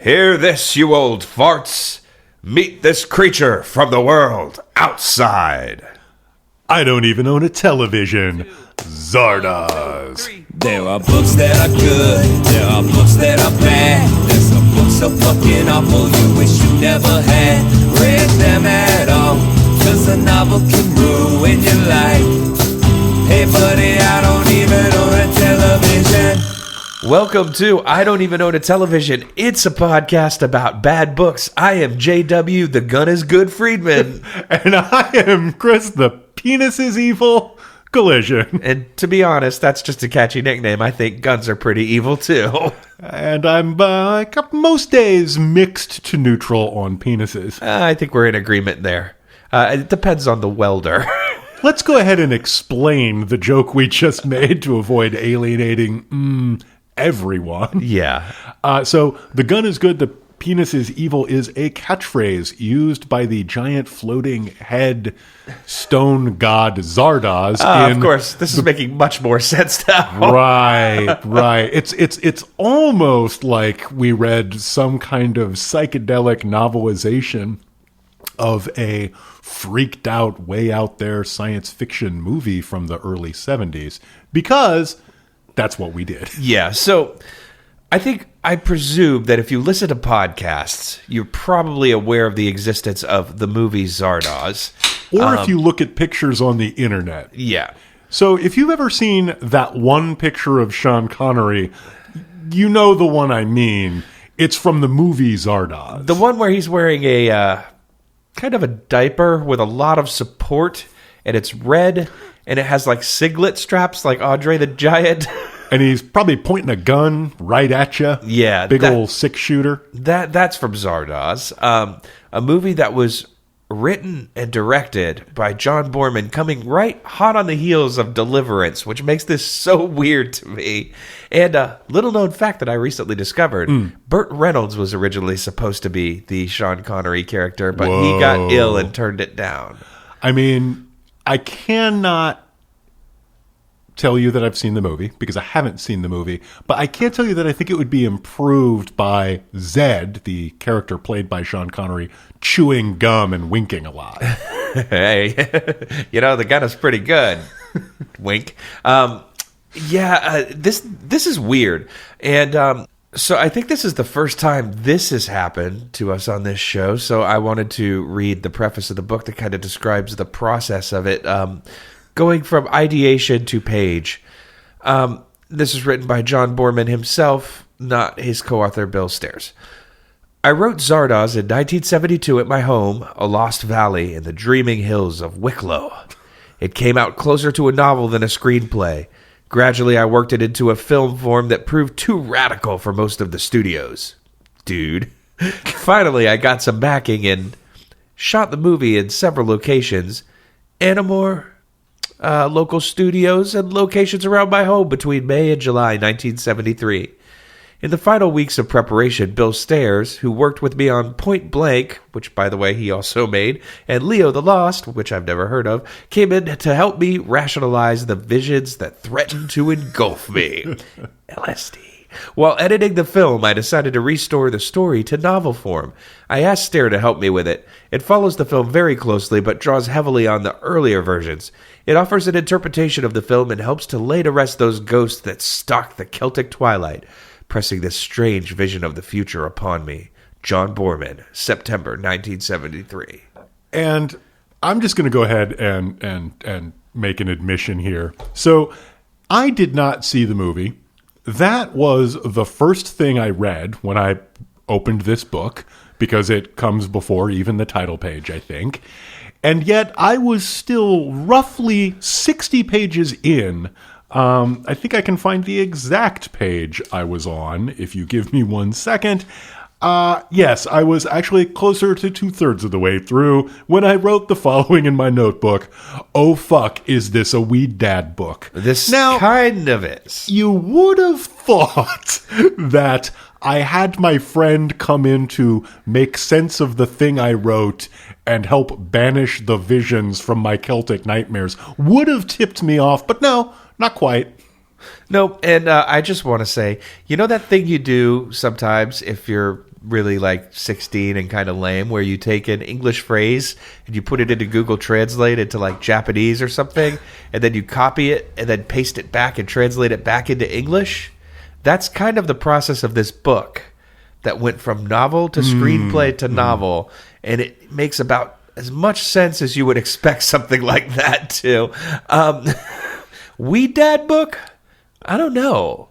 Hear this, you old farts. Meet this creature from the world outside. I don't even own a television. Zardoz. There are books that are good, there are books that are bad. There's some books so fucking awful you wish you never had read them at all, 'cause a novel can ruin your life. Hey buddy, I don't even own a television. Welcome to I Don't Even Own a Television. It's a podcast about bad books. I am JW, the gun is good Friedman. And I am Chris, the penis is evil Collision. And to be honest, that's just a catchy nickname. I think guns are pretty evil too. And I'm most days mixed to neutral on penises. I think we're in agreement there. It depends on the welder. Let's go ahead and explain the joke we just made to avoid alienating everyone. Yeah. So the gun is good, the penis is evil is a catchphrase used by the giant floating head stone god Zardoz. Of course, this is making much more sense now. Right. It's almost like we read some kind of psychedelic novelization of a freaked out, way out there science fiction movie from the early 70s, because that's what we did. Yeah, so I presume that if you listen to podcasts, you're probably aware of the existence of the movie Zardoz. Or if you look at pictures on the internet. Yeah. So if you've ever seen that one picture of Sean Connery, you know the one I mean. It's from the movie Zardoz. The one where he's wearing a kind of a diaper with a lot of support, and it's red, and it has like siglet straps like Andre the Giant. And he's probably pointing a gun right at you. Yeah. Big old six-shooter. That's from Zardoz. A movie that was written and directed by John Boorman, coming right hot on the heels of Deliverance, which makes this so weird to me. And a little-known fact that I recently discovered, Burt Reynolds was originally supposed to be the Sean Connery character, but he got ill and turned it down. I mean, I cannot tell you that I've seen the movie, because I haven't seen the movie, but I can tell you that I think it would be improved by Zed, the character played by Sean Connery, chewing gum and winking a lot. Hey, the gun is pretty good. Wink. This is weird. And so I think this is the first time this has happened to us on this show, so I wanted to read the preface of the book that kind of describes the process of it. Going from ideation to page. This is written by John Boorman himself, not his co-author Bill Stairs. I wrote Zardoz in 1972 at my home, a lost valley in the dreaming hills of Wicklow. It came out closer to a novel than a screenplay. Gradually, I worked it into a film form that proved too radical for most of the studios. Dude. Finally, I got some backing and shot the movie in several locations. Anamore, local studios, and locations around my home between May and July 1973. In the final weeks of preparation, Bill Stairs, who worked with me on Point Blank, which, by the way, he also made, and Leo the Lost, which I've never heard of, came in to help me rationalize the visions that threatened to engulf me. LSD. While editing the film, I decided to restore the story to novel form. I asked Stair to help me with it. It follows the film very closely, but draws heavily on the earlier versions. It offers an interpretation of the film and helps to lay to rest those ghosts that stalk the Celtic twilight, pressing this strange vision of the future upon me. John Boorman, September 1973. And I'm just going to go ahead and make an admission here. So I did not see the movie. That was the first thing I read when I opened this book, because it comes before even the title page, I think. And yet I was still roughly 60 pages in. I think I can find the exact page I was on, if you give me 1 second. Yes, I was actually closer to 2/3 of the way through when I wrote the following in my notebook. Oh fuck, is this a Weed Dad book? This now, kind of is. You would have thought that I had my friend come in to make sense of the thing I wrote and help banish the visions from my Celtic nightmares. Would have tipped me off, but no, not quite. No, and I just want to say, you know that thing you do sometimes if you're really like 16 and kind of lame, where you take an English phrase and you put it into Google Translate into like Japanese or something, and then you copy it and then paste it back and translate it back into English. That's kind of the process of this book that went from novel to screenplay to novel, and it makes about as much sense as you would expect something like that to. Weed Dad book? I don't know.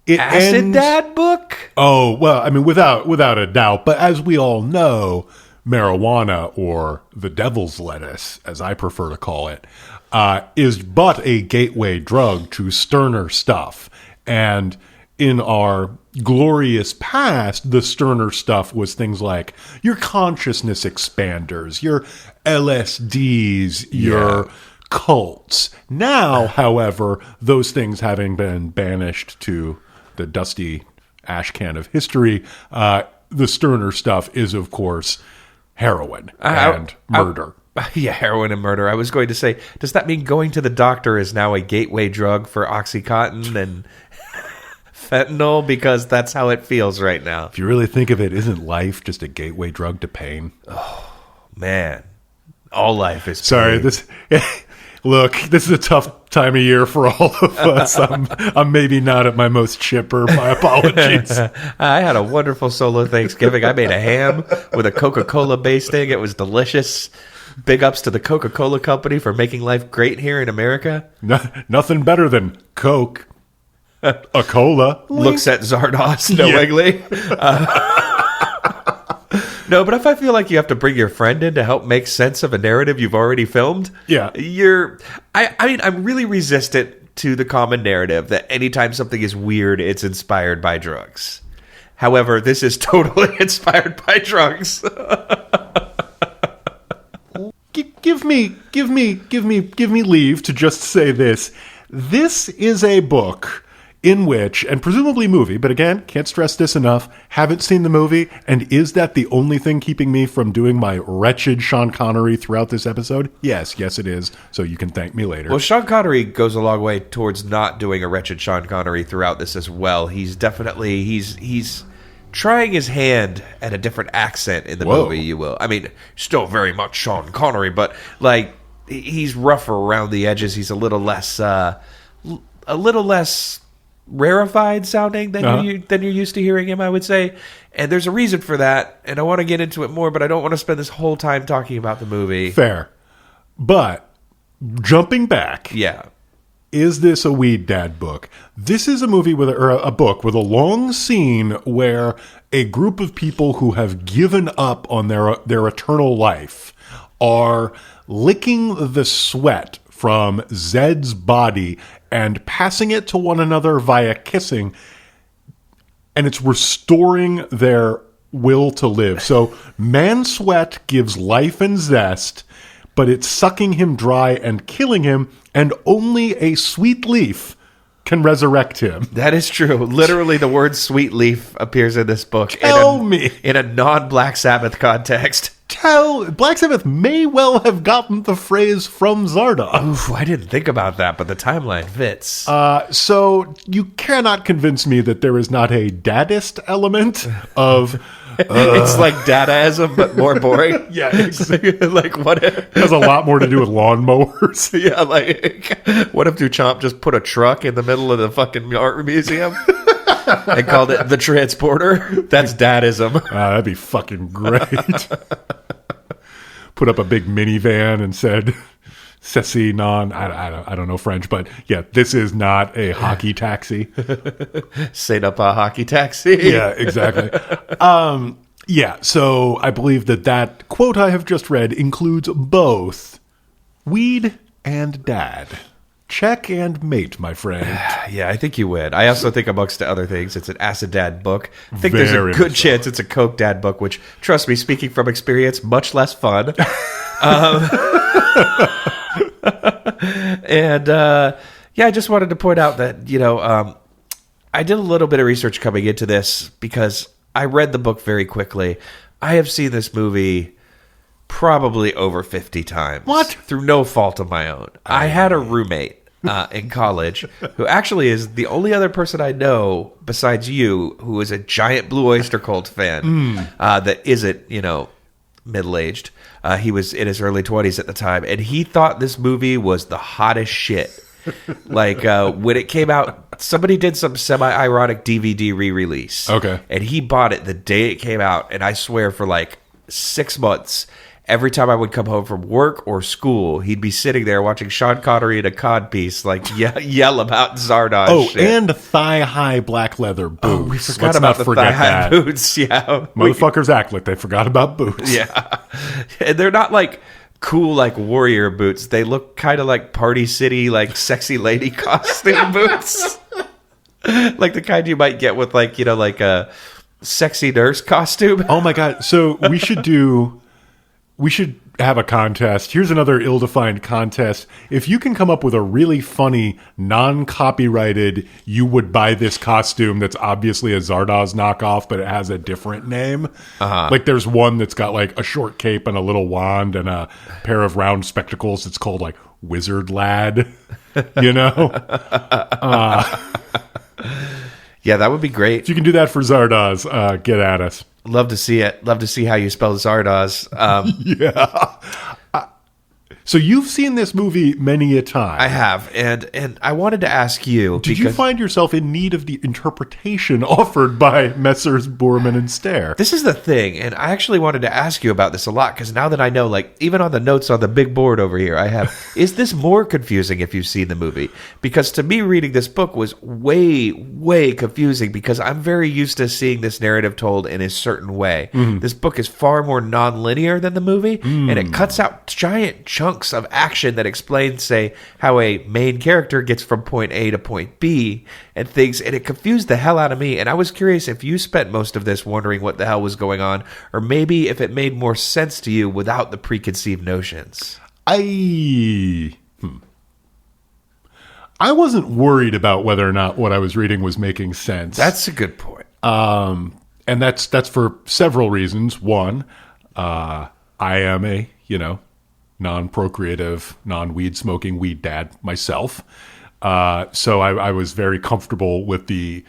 Acid Dad book? Oh, well, I mean, without a doubt. But as we all know, marijuana, or the devil's lettuce, as I prefer to call it, is but a gateway drug to sterner stuff. And in our glorious past, the sterner stuff was things like your consciousness expanders, your LSDs, your cults. Now, however, those things having been banished to the dusty ash can of history, the sterner stuff is, of course, heroin and murder. Yeah, heroin and murder. I was going to say, does that mean going to the doctor is now a gateway drug for OxyContin and fentanyl? Because that's how it feels right now. If you really think of it, isn't life just a gateway drug to pain? Oh, man. All life is pain. Sorry, look, this is a tough time of year for all of us. I'm maybe not at my most chipper. My apologies. I had a wonderful solo Thanksgiving. I made a ham with a Coca-Cola basting. It was delicious. Big ups to the Coca-Cola company for making life great here in America. Nothing better than Coke. A cola. Looks at Zardoz knowingly. No, but if I feel like you have to bring your friend in to help make sense of a narrative you've already filmed, I mean, I'm really resistant to the common narrative that anytime something is weird, it's inspired by drugs. However, this is totally inspired by drugs. Give me leave to just say this. This is a book in which, and presumably movie, but again, can't stress this enough, haven't seen the movie, and is that the only thing keeping me from doing my wretched Sean Connery throughout this episode? Yes, it is, so you can thank me later. Well, Sean Connery goes a long way towards not doing a wretched Sean Connery throughout this as well. He's definitely, he's trying his hand at a different accent in the movie, you will. I mean, still very much Sean Connery, but like, he's rougher around the edges. He's a little less rarefied sounding than you're used to hearing him, I would say. And there's a reason for that, and I want to get into it more, but I don't want to spend this whole time talking about the movie. Fair. But jumping back, is this a Weed Dad book? This is a movie a book with a long scene where a group of people who have given up on their eternal life are licking the sweat from Zed's body and passing it to one another via kissing, and it's restoring their will to live. So man sweat gives life and zest, but it's sucking him dry and killing him, and only a sweet leaf can resurrect him. That is true. Literally, the word sweet leaf appears in this book. Tell me. In a non-Black Sabbath context. Black Sabbath may well have gotten the phrase from Zardoz. Oof, I didn't think about that, but the timeline fits. So you cannot convince me that there is not a Dadist element of... it's like Dadaism, but more boring. Yeah, exactly. Like, what if... It has a lot more to do with lawnmowers. Yeah, like, what if Duchamp just put a truck in the middle of the fucking art museum and called it the Transporter? That's Dadism. That'd be fucking great. Put up a big minivan and said, "Ceci non." I don't know French, but yeah, this is not a hockey taxi. C'est pas hockey taxi. Yeah, exactly. So I believe that quote I have just read includes both weed and dad. Check and mate, my friend. Yeah, I think you would. I also think, amongst other things, it's an acid dad book. I think there's a good chance it's a coke dad book, which, trust me, speaking from experience, much less fun. I just wanted to point out that, I did a little bit of research coming into this because I read the book very quickly. I have seen this movie probably over 50 times. What? Through no fault of my own. I had a roommate in college, who actually is the only other person I know besides you who is a giant Blue Oyster Cult fan that isn't, middle-aged. He was in his early 20s at the time, and he thought this movie was the hottest shit. Like, when it came out, somebody did some semi-ironic DVD re-release. Okay. And he bought it the day it came out, and I swear for like 6 months, every time I would come home from work or school, he'd be sitting there watching Sean Connery in a cod piece, like yell about Zardoz. Oh, shit. and thigh-high black leather boots. Oh, we forgot Let's about not the thigh-high boots. Yeah, Motherfuckers act like they forgot about boots. Yeah, and they're not like cool like warrior boots. They look kind of like Party City, like sexy lady costume boots, like the kind you might get with like like a sexy nurse costume. Oh my god! So we should have a contest. Here's another ill-defined contest. If you can come up with a really funny, non-copyrighted, you would buy this costume that's obviously a Zardoz knockoff, but it has a different name. Like there's one that's got like a short cape and a little wand and a pair of round spectacles. It's called like Wizard Lad, Yeah, that would be great. If you can do that for Zardoz, get at us. Love to see it. Love to see how you spell Zardoz. Yeah. So you've seen this movie many a time. I have, and I wanted to ask you. Did you find yourself in need of the interpretation offered by Messrs. Boorman and Stair? This is the thing, and I actually wanted to ask you about this a lot, because now that I know, like, even on the notes on the big board over here, I have, is this more confusing if you've seen the movie? Because to me, reading this book was way, way confusing, because I'm very used to seeing this narrative told in a certain way. This book is far more non-linear than the movie, and it cuts out giant chunks of action that explains, say, how a main character gets from point A to point B and things, and it confused the hell out of me. And I was curious if you spent most of this wondering what the hell was going on, or maybe if it made more sense to you without the preconceived notions. I wasn't worried about whether or not what I was reading was making sense. That's a good point. And that's for several reasons. One, I am a, non-procreative, non-weed smoking weed dad myself. So I was very comfortable with the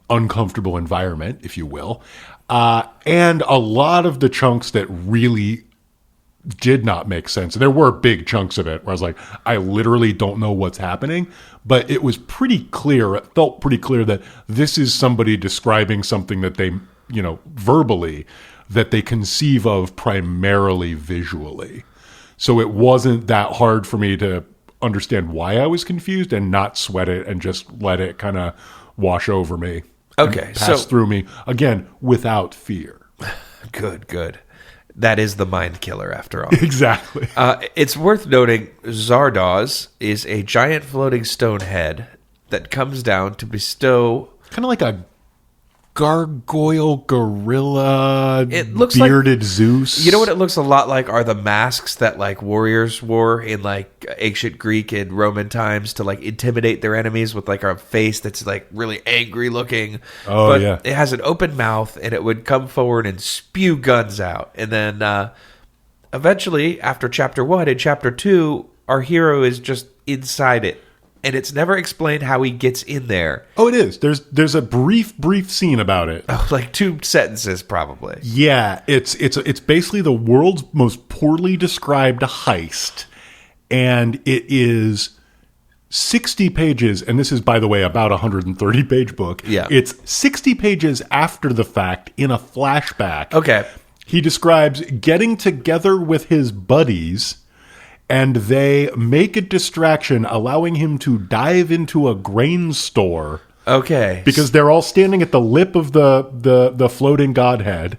uncomfortable environment, if you will. And a lot of the chunks that really did not make sense. And there were big chunks of it where I was like, I literally don't know what's happening. But it was pretty clear, it felt pretty clear that this is somebody describing something that they, verbally, that they conceive of primarily visually. So it wasn't that hard for me to understand why I was confused and not sweat it and just let it kind of wash over me. Okay. Pass through me, again, without fear. Good. That is the mind killer, after all. Exactly. It's worth noting Zardoz is a giant floating stone head that comes down to bestow... kind of like a gargoyle gorilla, it looks bearded like, Zeus. You know what it looks a lot like are the masks that like warriors wore in like ancient Greek and Roman times to like intimidate their enemies, with like a face that's like really angry looking. But it has an open mouth, and it would come forward and spew guns out. And then eventually, after chapter 1 and chapter 2, our hero is just inside it. And it's never explained how he gets in there. Oh, it is. There's a brief scene about it. Oh, like 2 sentences, probably. Yeah, it's basically the world's most poorly described heist, and it is 60 pages. And this is, by the way, about a 130-page book. Yeah, it's 60 pages after the fact in a flashback. Okay, he describes getting together with his buddies. And they make a distraction, allowing him to dive into a grain store. Okay. Because they're all standing at the lip of the floating godhead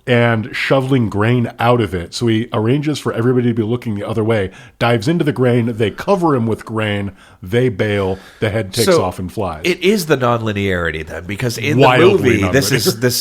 and shoveling grain out of it. So he arranges for everybody to be looking the other way, dives into the grain, they cover him with grain, they bail, the head takes off and flies. It is the nonlinearity then, because in Wildly the movie, this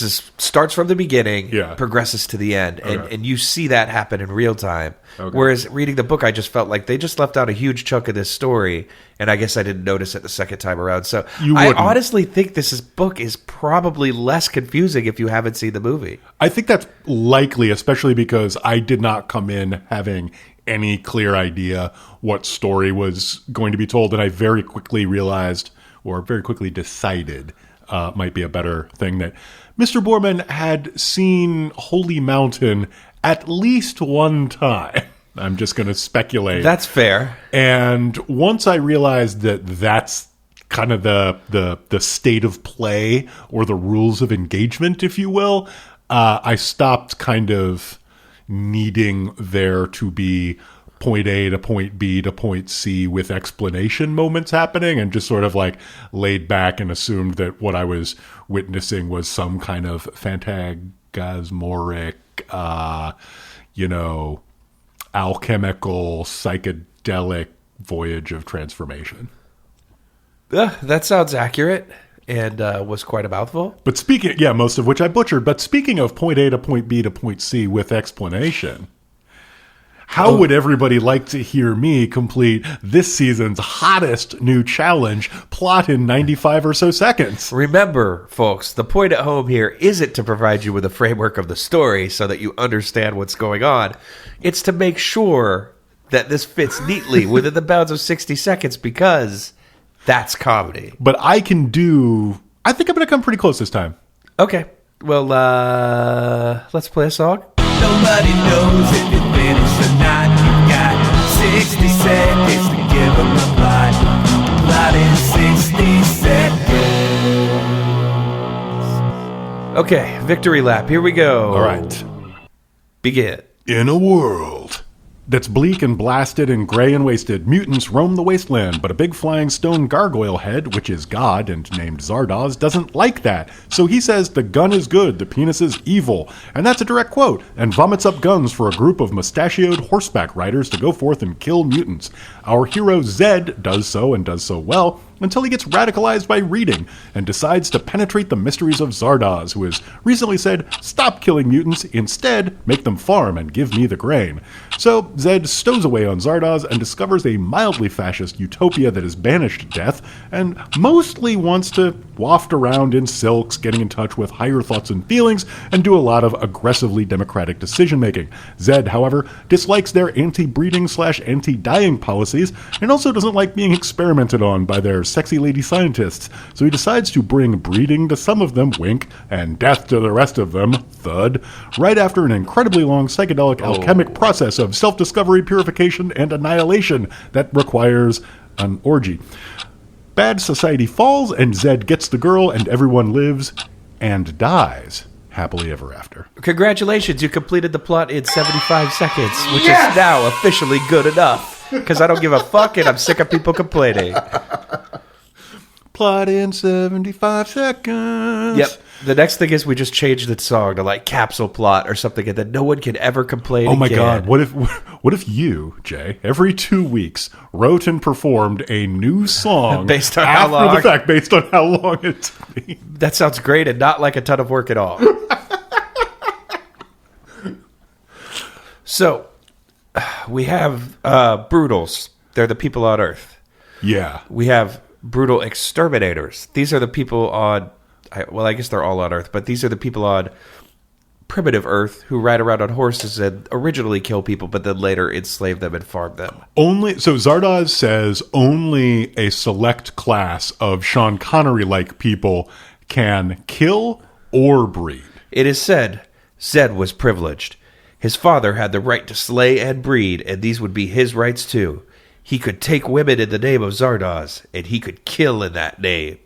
is starts from the beginning, progresses to the end, and you see that happen in real time. Okay. Whereas reading the book, I just felt like they just left out a huge chunk of this story, and I guess I didn't notice it the second time around. So I honestly think this book is probably less confusing if you haven't seen the movie. I think that's likely, especially because I did not come in having any clear idea what story was going to be told. And I very quickly realized, or very quickly decided, might be a better thing, that Mr. Boorman had seen Holy Mountain at least one time. I'm just going to speculate. That's fair. And once I realized that that's kind of the state of play, or the rules of engagement, if you will, I stopped kind of needing there to be point A to point B to point C with explanation moments happening, and just sort of like laid back and assumed that what I was witnessing was some kind of phantasmagoric, alchemical, psychedelic voyage of transformation. That sounds accurate, and was quite a mouthful. But most of which I butchered. But speaking of point A to point B to point C with explanation, how would everybody like to hear me complete this season's hottest new challenge, plot in 95 or so seconds? Remember, folks, the point at home here isn't to provide you with a framework of the story so that you understand what's going on. It's to make sure that this fits neatly within the bounds of 60 seconds, because that's comedy. But I think I'm going to come pretty close this time. Okay. Well, let's play a song. Nobody knows if you finish or not. You got 60 seconds to give them a plot. Plot in 60 seconds. Okay, victory lap. Here we go. All right. Begin. In a world that's bleak and blasted and gray and wasted, mutants roam the wasteland, but a big flying stone gargoyle head, which is God and named Zardoz, doesn't like that. So he says the gun is good, the penis is evil, and that's a direct quote, and vomits up guns for a group of mustachioed horseback riders to go forth and kill mutants. Our hero Zed does so, and does so well, until he gets radicalized by reading and decides to penetrate the mysteries of Zardoz, who has recently said, stop killing mutants, instead make them farm and give me the grain. So Zed stows away on Zardoz and discovers a mildly fascist utopia that has banished death, and mostly wants to waft around in silks, getting in touch with higher thoughts and feelings, and do a lot of aggressively democratic decision-making. Zed, however, dislikes their anti-breeding/anti-dying policies, and also doesn't like being experimented on by their sexy lady scientists, so he decides to bring breeding to some of them, wink, and death to the rest of them, thud, right after an incredibly long psychedelic alchemic process of self-discovery, purification, and annihilation that requires an orgy. Bad society falls, and Zed gets the girl, and everyone lives and dies happily ever after. Congratulations, you completed the plot in 75 seconds, which is now officially good enough, because I don't give a fuck and I'm sick of people complaining. Plot in 75 seconds. Yep. The next thing is we just change the song to like capsule plot or something, and then no one can ever complain Oh my again. God. What if you, Jay, every 2 weeks wrote and performed a new song Based on after how long? the fact, based on how long it took me? That sounds great and not like a ton of work at all. So, we have brutals. They're the people on Earth. Yeah. We have brutal exterminators. These are the people on... I guess they're all on Earth, but these are the people on primitive Earth who ride around on horses and originally kill people, but then later enslave them and farm them. So Zardoz says only a select class of Sean Connery-like people can kill or breed. It is said Zed was privileged. His father had the right to slay and breed, and these would be his rights too. He could take women in the name of Zardoz, and he could kill in that name.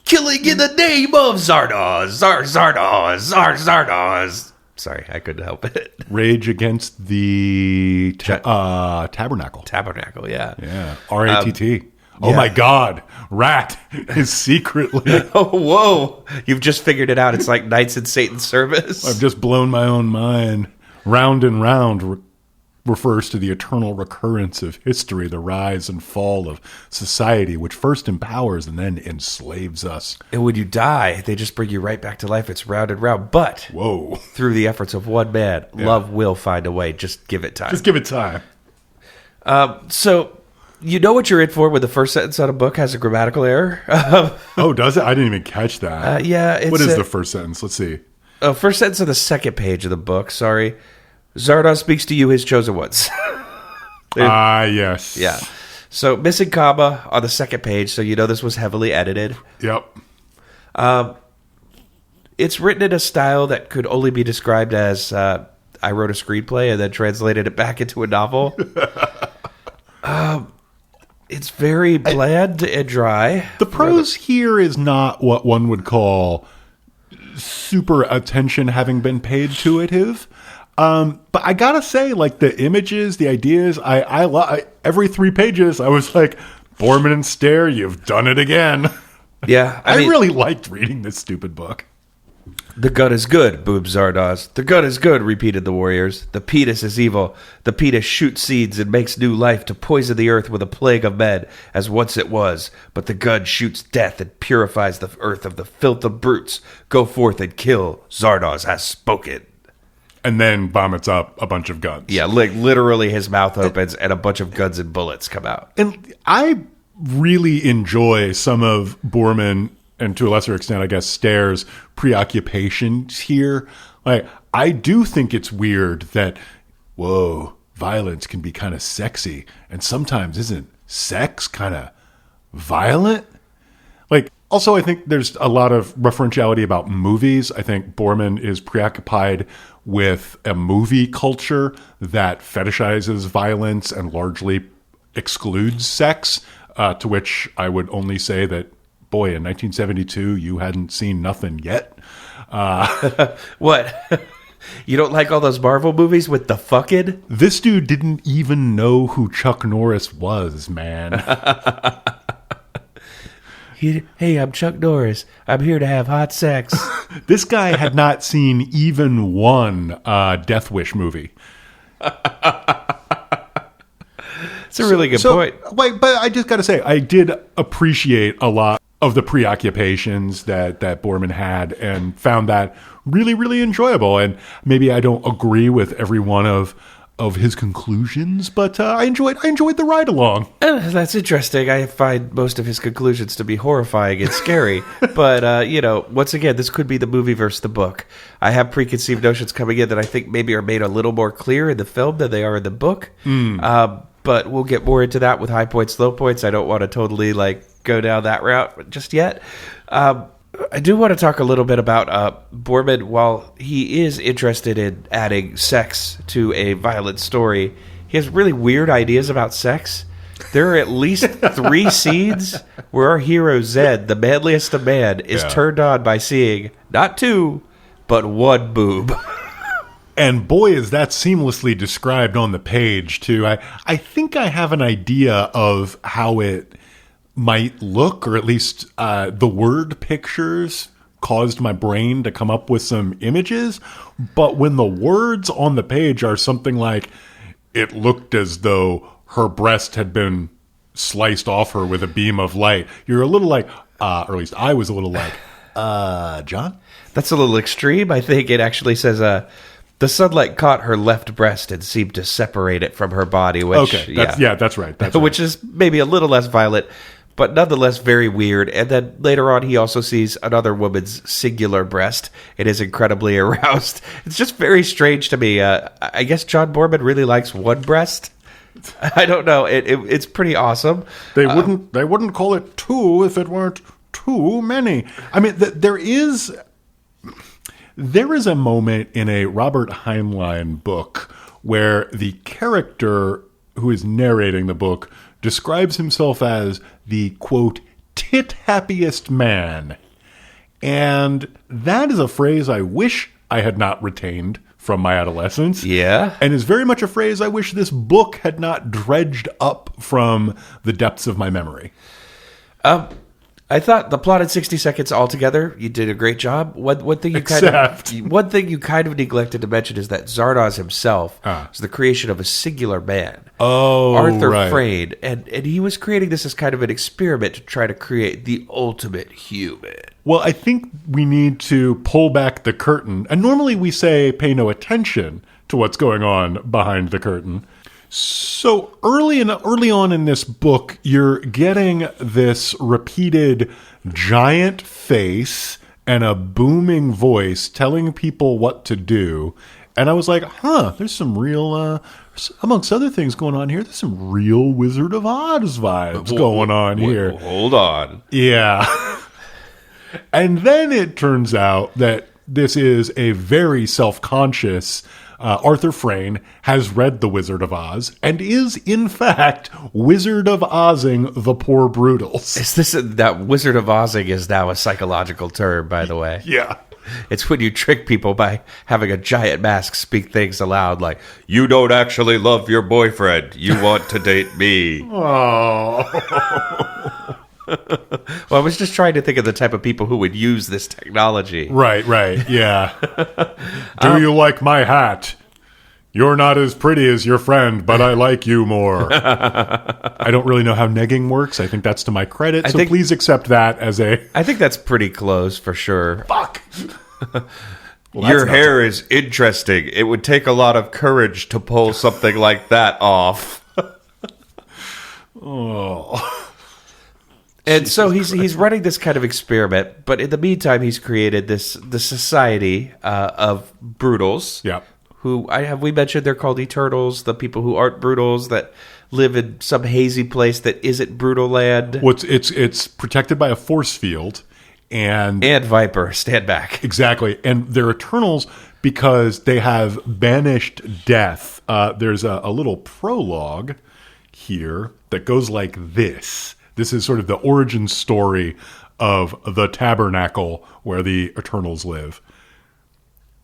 Killing in the name of Zardoz! Zardoz! Sorry, I couldn't help it. Rage against the Tabernacle. Tabernacle, yeah. Yeah. R-A-T-T. Oh yeah. my God. Rat is secretly... Oh, whoa. You've just figured it out. It's like Knights in Satan's service. I've just blown my own mind. Round and round refers to the eternal recurrence of history, the rise and fall of society, which first empowers and then enslaves us. And when you die, they just bring you right back to life. It's round and round. But Whoa. through the efforts of one man, love will find a way. Just give it time. Just give it time. So you know what you're in for when the first sentence on a book has a grammatical error? Oh, does it? I didn't even catch that. Yeah. What is the first sentence? Let's see. First sentence on the second page of the book, sorry. Zardoz speaks to you, his chosen ones. Yes. Yeah. So missing comma on the second page, so you know this was heavily edited. Yep. It's written in a style that could only be described as I wrote a screenplay and then translated it back into a novel. It's very bland and dry. The prose here is not what one would call super attention having been paid to it. But I gotta say, like, the images, the ideas, I every 3 pages, I was like, Boorman and Stair, you've done it again. Yeah. I really liked reading this stupid book. The gun is good, boomed Zardoz. The gun is good, repeated the warriors. The penis is evil. The penis shoots seeds and makes new life to poison the earth with a plague of men, as once it was. But the gun shoots death and purifies the earth of the filth of brutes. Go forth and kill. Zardoz has spoken. And then vomits up a bunch of guns. Yeah, like literally his mouth opens and a bunch of guns and bullets come out. And I really enjoy some of Boorman, and to a lesser extent, I guess, Stair's preoccupations here. Like, I do think it's weird that, whoa, violence can be kind of sexy. And sometimes isn't sex kind of violent? Like, also, I think there's a lot of referentiality about movies. I think Boorman is preoccupied with a movie culture that fetishizes violence and largely excludes sex, to which I would only say that, boy, in 1972, you hadn't seen nothing yet. What? You don't like all those Marvel movies with the fucking? This dude didn't even know who Chuck Norris was, man. Hey, I'm Chuck Norris. I'm here to have hot sex. This guy had not seen even one Death Wish movie. It's a really good point. But I just got to say, I did appreciate a lot of the preoccupations that Boorman had, and found that really, really enjoyable. And maybe I don't agree with every one of his conclusions, but I enjoyed the ride along. That's interesting. I find most of his conclusions to be horrifying and scary. But, once again, this could be the movie versus the book. I have preconceived notions coming in that I think maybe are made a little more clear in the film than they are in the book. But we'll get more into that with high points, low points. I don't want to totally go down that route just yet. I do want to talk a little bit about Boorman. While he is interested in adding sex to a violent story, he has really weird ideas about sex. There are at least 3 scenes where our hero Zed, the manliest of man, is turned on by seeing not 2, but 1 boob. And boy, is that seamlessly described on the page, too. I think I have an idea of how it might look, or at least the word pictures caused my brain to come up with some images. But when the words on the page are something like, it looked as though her breast had been sliced off her with a beam of light, you're a little like, or at least I was a little like, John? That's a little extreme. I think it actually says, the sunlight caught her left breast and seemed to separate it from her body. Which, that's right. Which is maybe a little less violent, but nonetheless very weird. And then later on, he also sees another woman's singular breast and is incredibly aroused. It's just very strange to me. I guess John Boorman really likes one breast. I don't know. It's pretty awesome. They wouldn't call it 2 if it weren't too many. I mean, there is a moment in a Robert Heinlein book where the character who is narrating the book describes himself as the, quote, tit-happiest man. And that is a phrase I wish I had not retained from my adolescence. Yeah. And is very much a phrase I wish this book had not dredged up from the depths of my memory. I thought the plot in 60 seconds altogether, you did a great job. One thing you kind of neglected to mention is that Zardoz himself was the creation of a singular man. Oh, Arthur right. Freyd. And he was creating this as kind of an experiment to try to create the ultimate human. Well, I think we need to pull back the curtain. And normally we say pay no attention to what's going on behind the curtain. So early on in this book, you're getting this repeated giant face and a booming voice telling people what to do. And I was like, there's some real, amongst other things going on here, there's some real Wizard of Oz vibes going on here. Hold on. Yeah. And then it turns out that this is a very self-conscious Arthur Frayne has read The Wizard of Oz and is, in fact, Wizard of Ozing the poor Brutals. Is this that Wizard of Ozing is now a psychological term, by the way? Yeah. It's when you trick people by having a giant mask speak things aloud like, you don't actually love your boyfriend. You want to date me. Oh. Well, I was just trying to think of the type of people who would use this technology. Right, yeah. Do you like my hat? You're not as pretty as your friend, but I like you more. I don't really know how negging works. I think that's to my credit, so please accept that as a... I think that's pretty close, for sure. Fuck! Well, your hair is interesting. It would take a lot of courage to pull something like that off. Oh... And so he's running this kind of experiment, but in the meantime, he's created the society of Brutals. Yeah. Who have we mentioned? They're called Eternals. The people who aren't Brutals that live in some hazy place that isn't Brutal Land. Well, it's protected by a force field, and Viper, stand back. Exactly, and they're Eternals because they have banished death. There's a little prologue here that goes like this. This is sort of the origin story of the tabernacle where the Eternals live.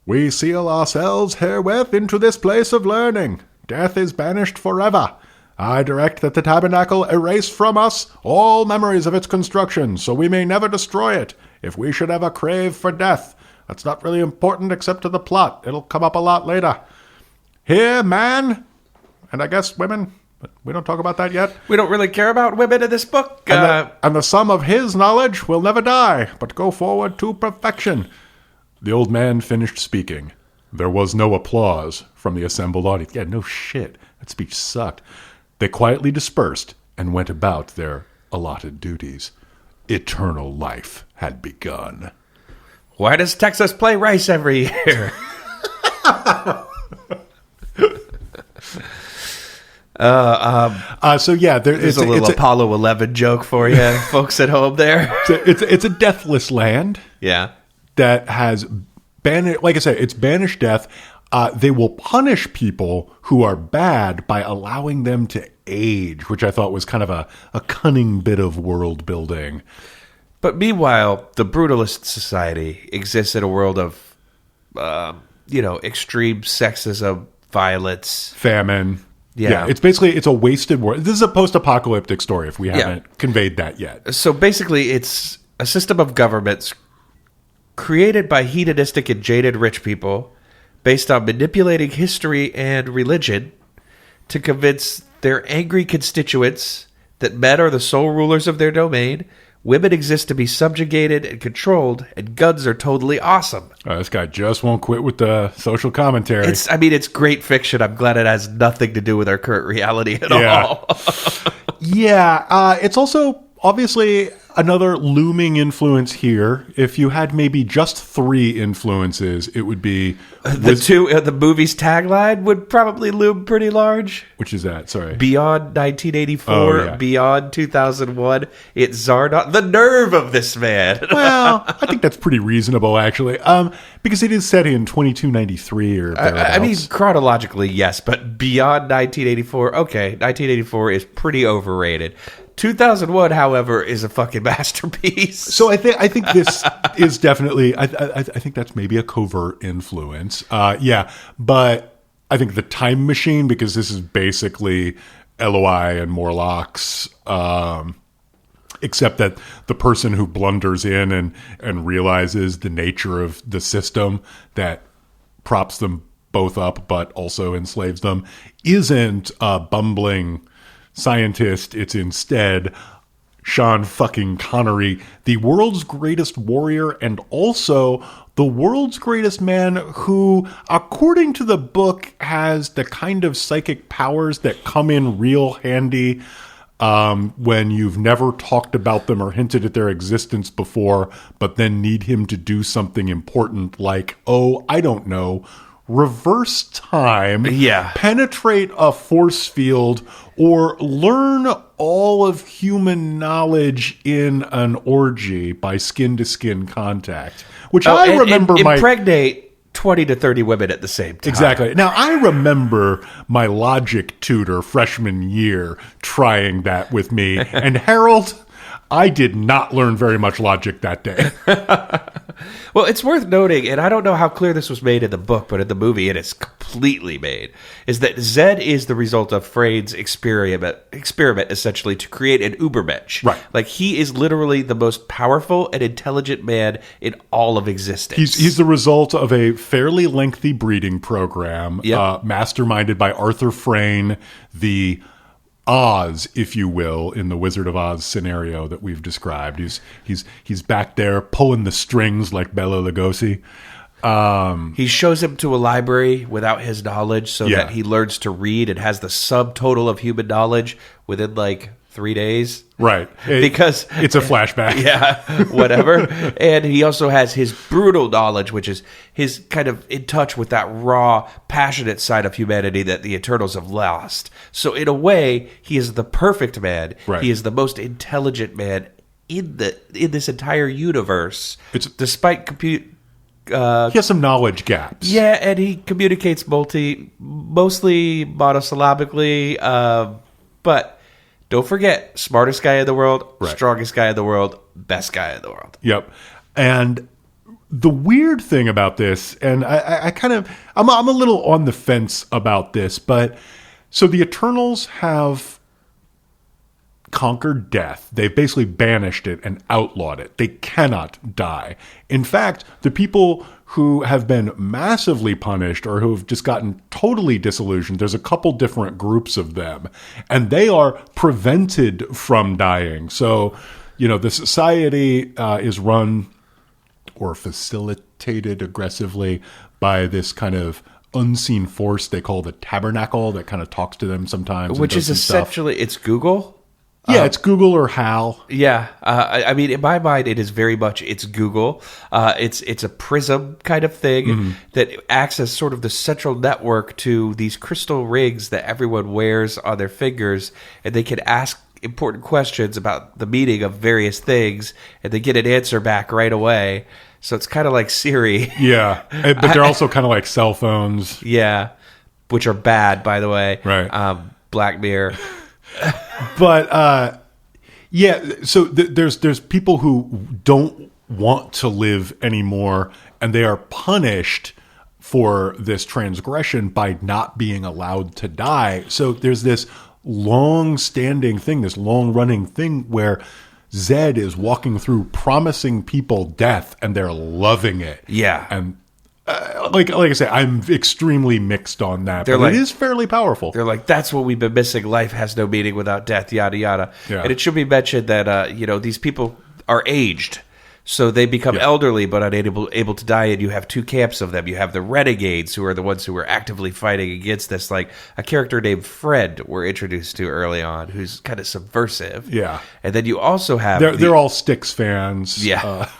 We seal ourselves herewith into this place of learning. Death is banished forever. I direct that the tabernacle erase from us all memories of its construction, so we may never destroy it. If we should ever crave for death, that's not really important except to the plot. It'll come up a lot later. Here, man, and I guess women... But we don't talk about that yet. We don't really care about women in this book. And the sum of his knowledge will never die, but go forward to perfection. The old man finished speaking. There was no applause from the assembled audience. Yeah, no shit. That speech sucked. They quietly dispersed and went about their allotted duties. Eternal life had begun. Why does Texas play rice every year? So yeah, there's a little Apollo 11 joke for you, folks at home. There, it's a deathless land. Yeah, that has banished. Like I said, it's banished death. They will punish people who are bad by allowing them to age, which I thought was kind of a cunning bit of world building. But meanwhile, the brutalist society exists in a world of, extreme sexism, violence, famine. Yeah, it's a wasted world. This is a post-apocalyptic story if we haven't conveyed that yet. So basically, it's a system of governments created by hedonistic and jaded rich people based on manipulating history and religion to convince their angry constituents that men are the sole rulers of their domain, women exist to be subjugated and controlled, and guns are totally awesome. This guy just won't quit with the social commentary. It's great fiction. I'm glad it has nothing to do with our current reality at all. Yeah, it's also obviously another looming influence here. If you had maybe just 3 influences, it would be... The movie's tagline would probably loom pretty large. Which is that? Sorry. Beyond 1984, beyond 2001, it's Zardoz. The nerve of this man. Well, I think that's pretty reasonable, actually. Because it is set in 2293 or thereabouts. I mean, chronologically, yes, but beyond 1984, okay, 1984 is pretty overrated. 2001, however, is a fucking masterpiece. So I think this is definitely. I think that's maybe a covert influence. But I think the Time Machine, because this is basically Eloi and Morlocks, except that the person who blunders in and realizes the nature of the system that props them both up, but also enslaves them, isn't a bumbling scientist. It's instead Sean fucking Connery, the world's greatest warrior and also the world's greatest man who, according to the book, has the kind of psychic powers that come in real handy when you've never talked about them or hinted at their existence before, but then need him to do something important like, oh, I don't know, reverse time, penetrate a force field, or learn all of human knowledge in an orgy by skin-to-skin contact. Which I remember impregnate 20 to 30 women at the same time. Exactly. Now, I remember my logic tutor freshman year trying that with me. And Harold, I did not learn very much logic that day. Well, it's worth noting, and I don't know how clear this was made in the book, but in the movie it is completely made, is that Zed is the result of Freyd's experiment essentially to create an Ubermensch. Right. Like, he is literally the most powerful and intelligent man in all of existence. He's the result of a fairly lengthy breeding program, masterminded by Arthur Frayne, the Oz, if you will, in the Wizard of Oz scenario that we've described. He's back there pulling the strings like Bela Lugosi. He shows him to a library without his knowledge so that he learns to read and has the subtotal of human knowledge within like 3 days. Right. Because it's a flashback. Yeah, whatever. And he also has his brutal knowledge, which is his kind of in touch with that raw, passionate side of humanity that the Eternals have lost. So in a way, he is the perfect man. Right. He is the most intelligent man in this entire universe. Despite he has some knowledge gaps. Yeah, and he communicates mostly monosyllabically, but don't forget, smartest guy in the world, strongest guy in the world, best guy in the world. Yep. And the weird thing about this, and I'm a little on the fence about this, but so the Eternals have conquered death. They've basically banished it and outlawed it. They cannot die. In fact, the people who have been massively punished or who have just gotten totally disillusioned, there's a couple different groups of them, and they are prevented from dying. So, the society is run or facilitated aggressively by this kind of unseen force they call the Tabernacle that kind of talks to them sometimes. Which is essentially, it's Google. Yeah, it's Google or HAL. Yeah, I mean, in my mind, it is very much it's Google. It's a prism kind of thing that acts as sort of the central network to these crystal rings that everyone wears on their fingers, and they can ask important questions about the meaning of various things, and they get an answer back right away. So it's kind of like Siri. Yeah, but they're also kind of like cell phones. Yeah, which are bad, by the way. Right. Black Mirror. But so there's people who don't want to live anymore, and they are punished for this transgression by not being allowed to die. So there's this long-standing thing, this long-running thing where Zed is walking through promising people death, and they're loving it. Yeah. And like I say, I'm extremely mixed on that. But it is fairly powerful. They're like, that's what we've been missing. Life has no meaning without death, yada, yada. Yeah. And it should be mentioned that, these people are aged. So they become elderly but unable to die, and you have two camps of them. You have the renegades, who are the ones who are actively fighting against this, like a character named Fred we're introduced to early on, who's kind of subversive. Yeah. And then you also have... They're all Styx fans. Yeah.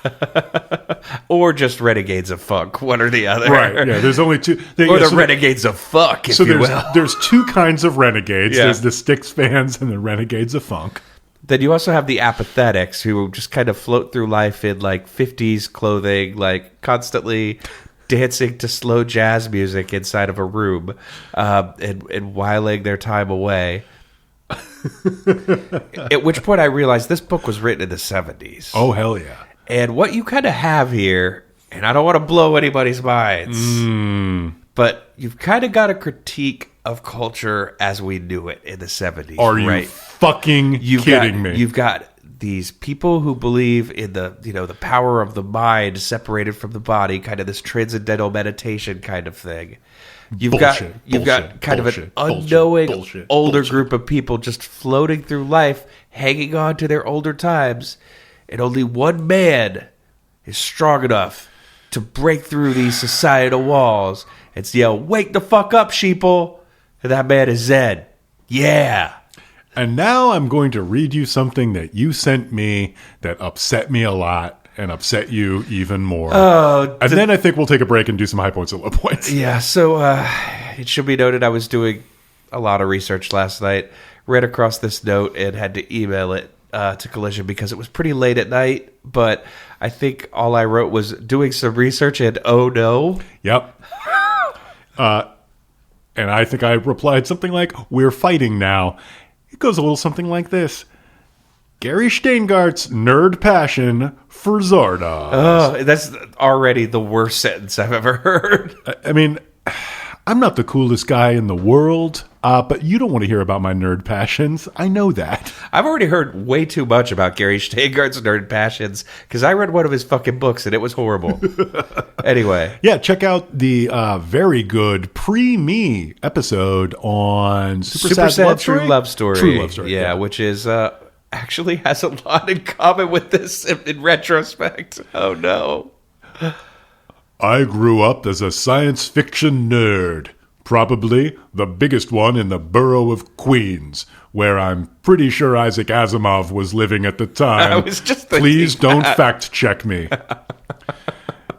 Or just renegades of funk, one or the other. Right, yeah, there's only two. Renegades of fuck, if you will. There's two kinds of renegades. Yeah. There's the Styx fans and the renegades of funk. Then you also have the apathetics, who just kind of float through life in like 50s clothing, like constantly dancing to slow jazz music inside of a room, and whiling their time away. At which point I realized this book was written in the 70s. Oh, hell yeah. And what you kind of have here, and I don't want to blow anybody's minds, but you've kind of got a critique of culture as we knew it in the 70s. Are you fucking kidding me? You've got these people who believe in the power of the mind separated from the body, kind of this transcendental meditation kind of thing. You've got kind of an unknowing older group of people just floating through life, hanging on to their older times, and only one man is strong enough to break through these societal walls and yell, "Wake the fuck up, sheeple!" And that man is Zed. Yeah. And now I'm going to read you something that you sent me that upset me a lot and upset you even more. And then I think we'll take a break and do some high points and low points. Yeah, so it should be noted I was doing a lot of research last night, read across this note, and had to email it to Collision because it was pretty late at night. But I think all I wrote was doing some research and oh no. Yep. And I think I replied something like, we're fighting now. It goes a little something like this. Gary Shteyngart's nerd passion for Zardoz. Oh, that's already the worst sentence I've ever heard. I mean, I'm not the coolest guy in the world, but you don't want to hear about my nerd passions. I know that. I've already heard way too much about Gary Shteyngart's nerd passions because I read one of his fucking books and it was horrible. Anyway. Yeah, check out the very good pre-me episode on Super Sad True Love Story. True Love Story. Yeah, which is actually has a lot in common with this in retrospect. Oh, no. I grew up as a science fiction nerd. Probably the biggest one in the borough of Queens, where I'm pretty sure Isaac Asimov was living at the time. I was just thinking Please don't that. fact check me.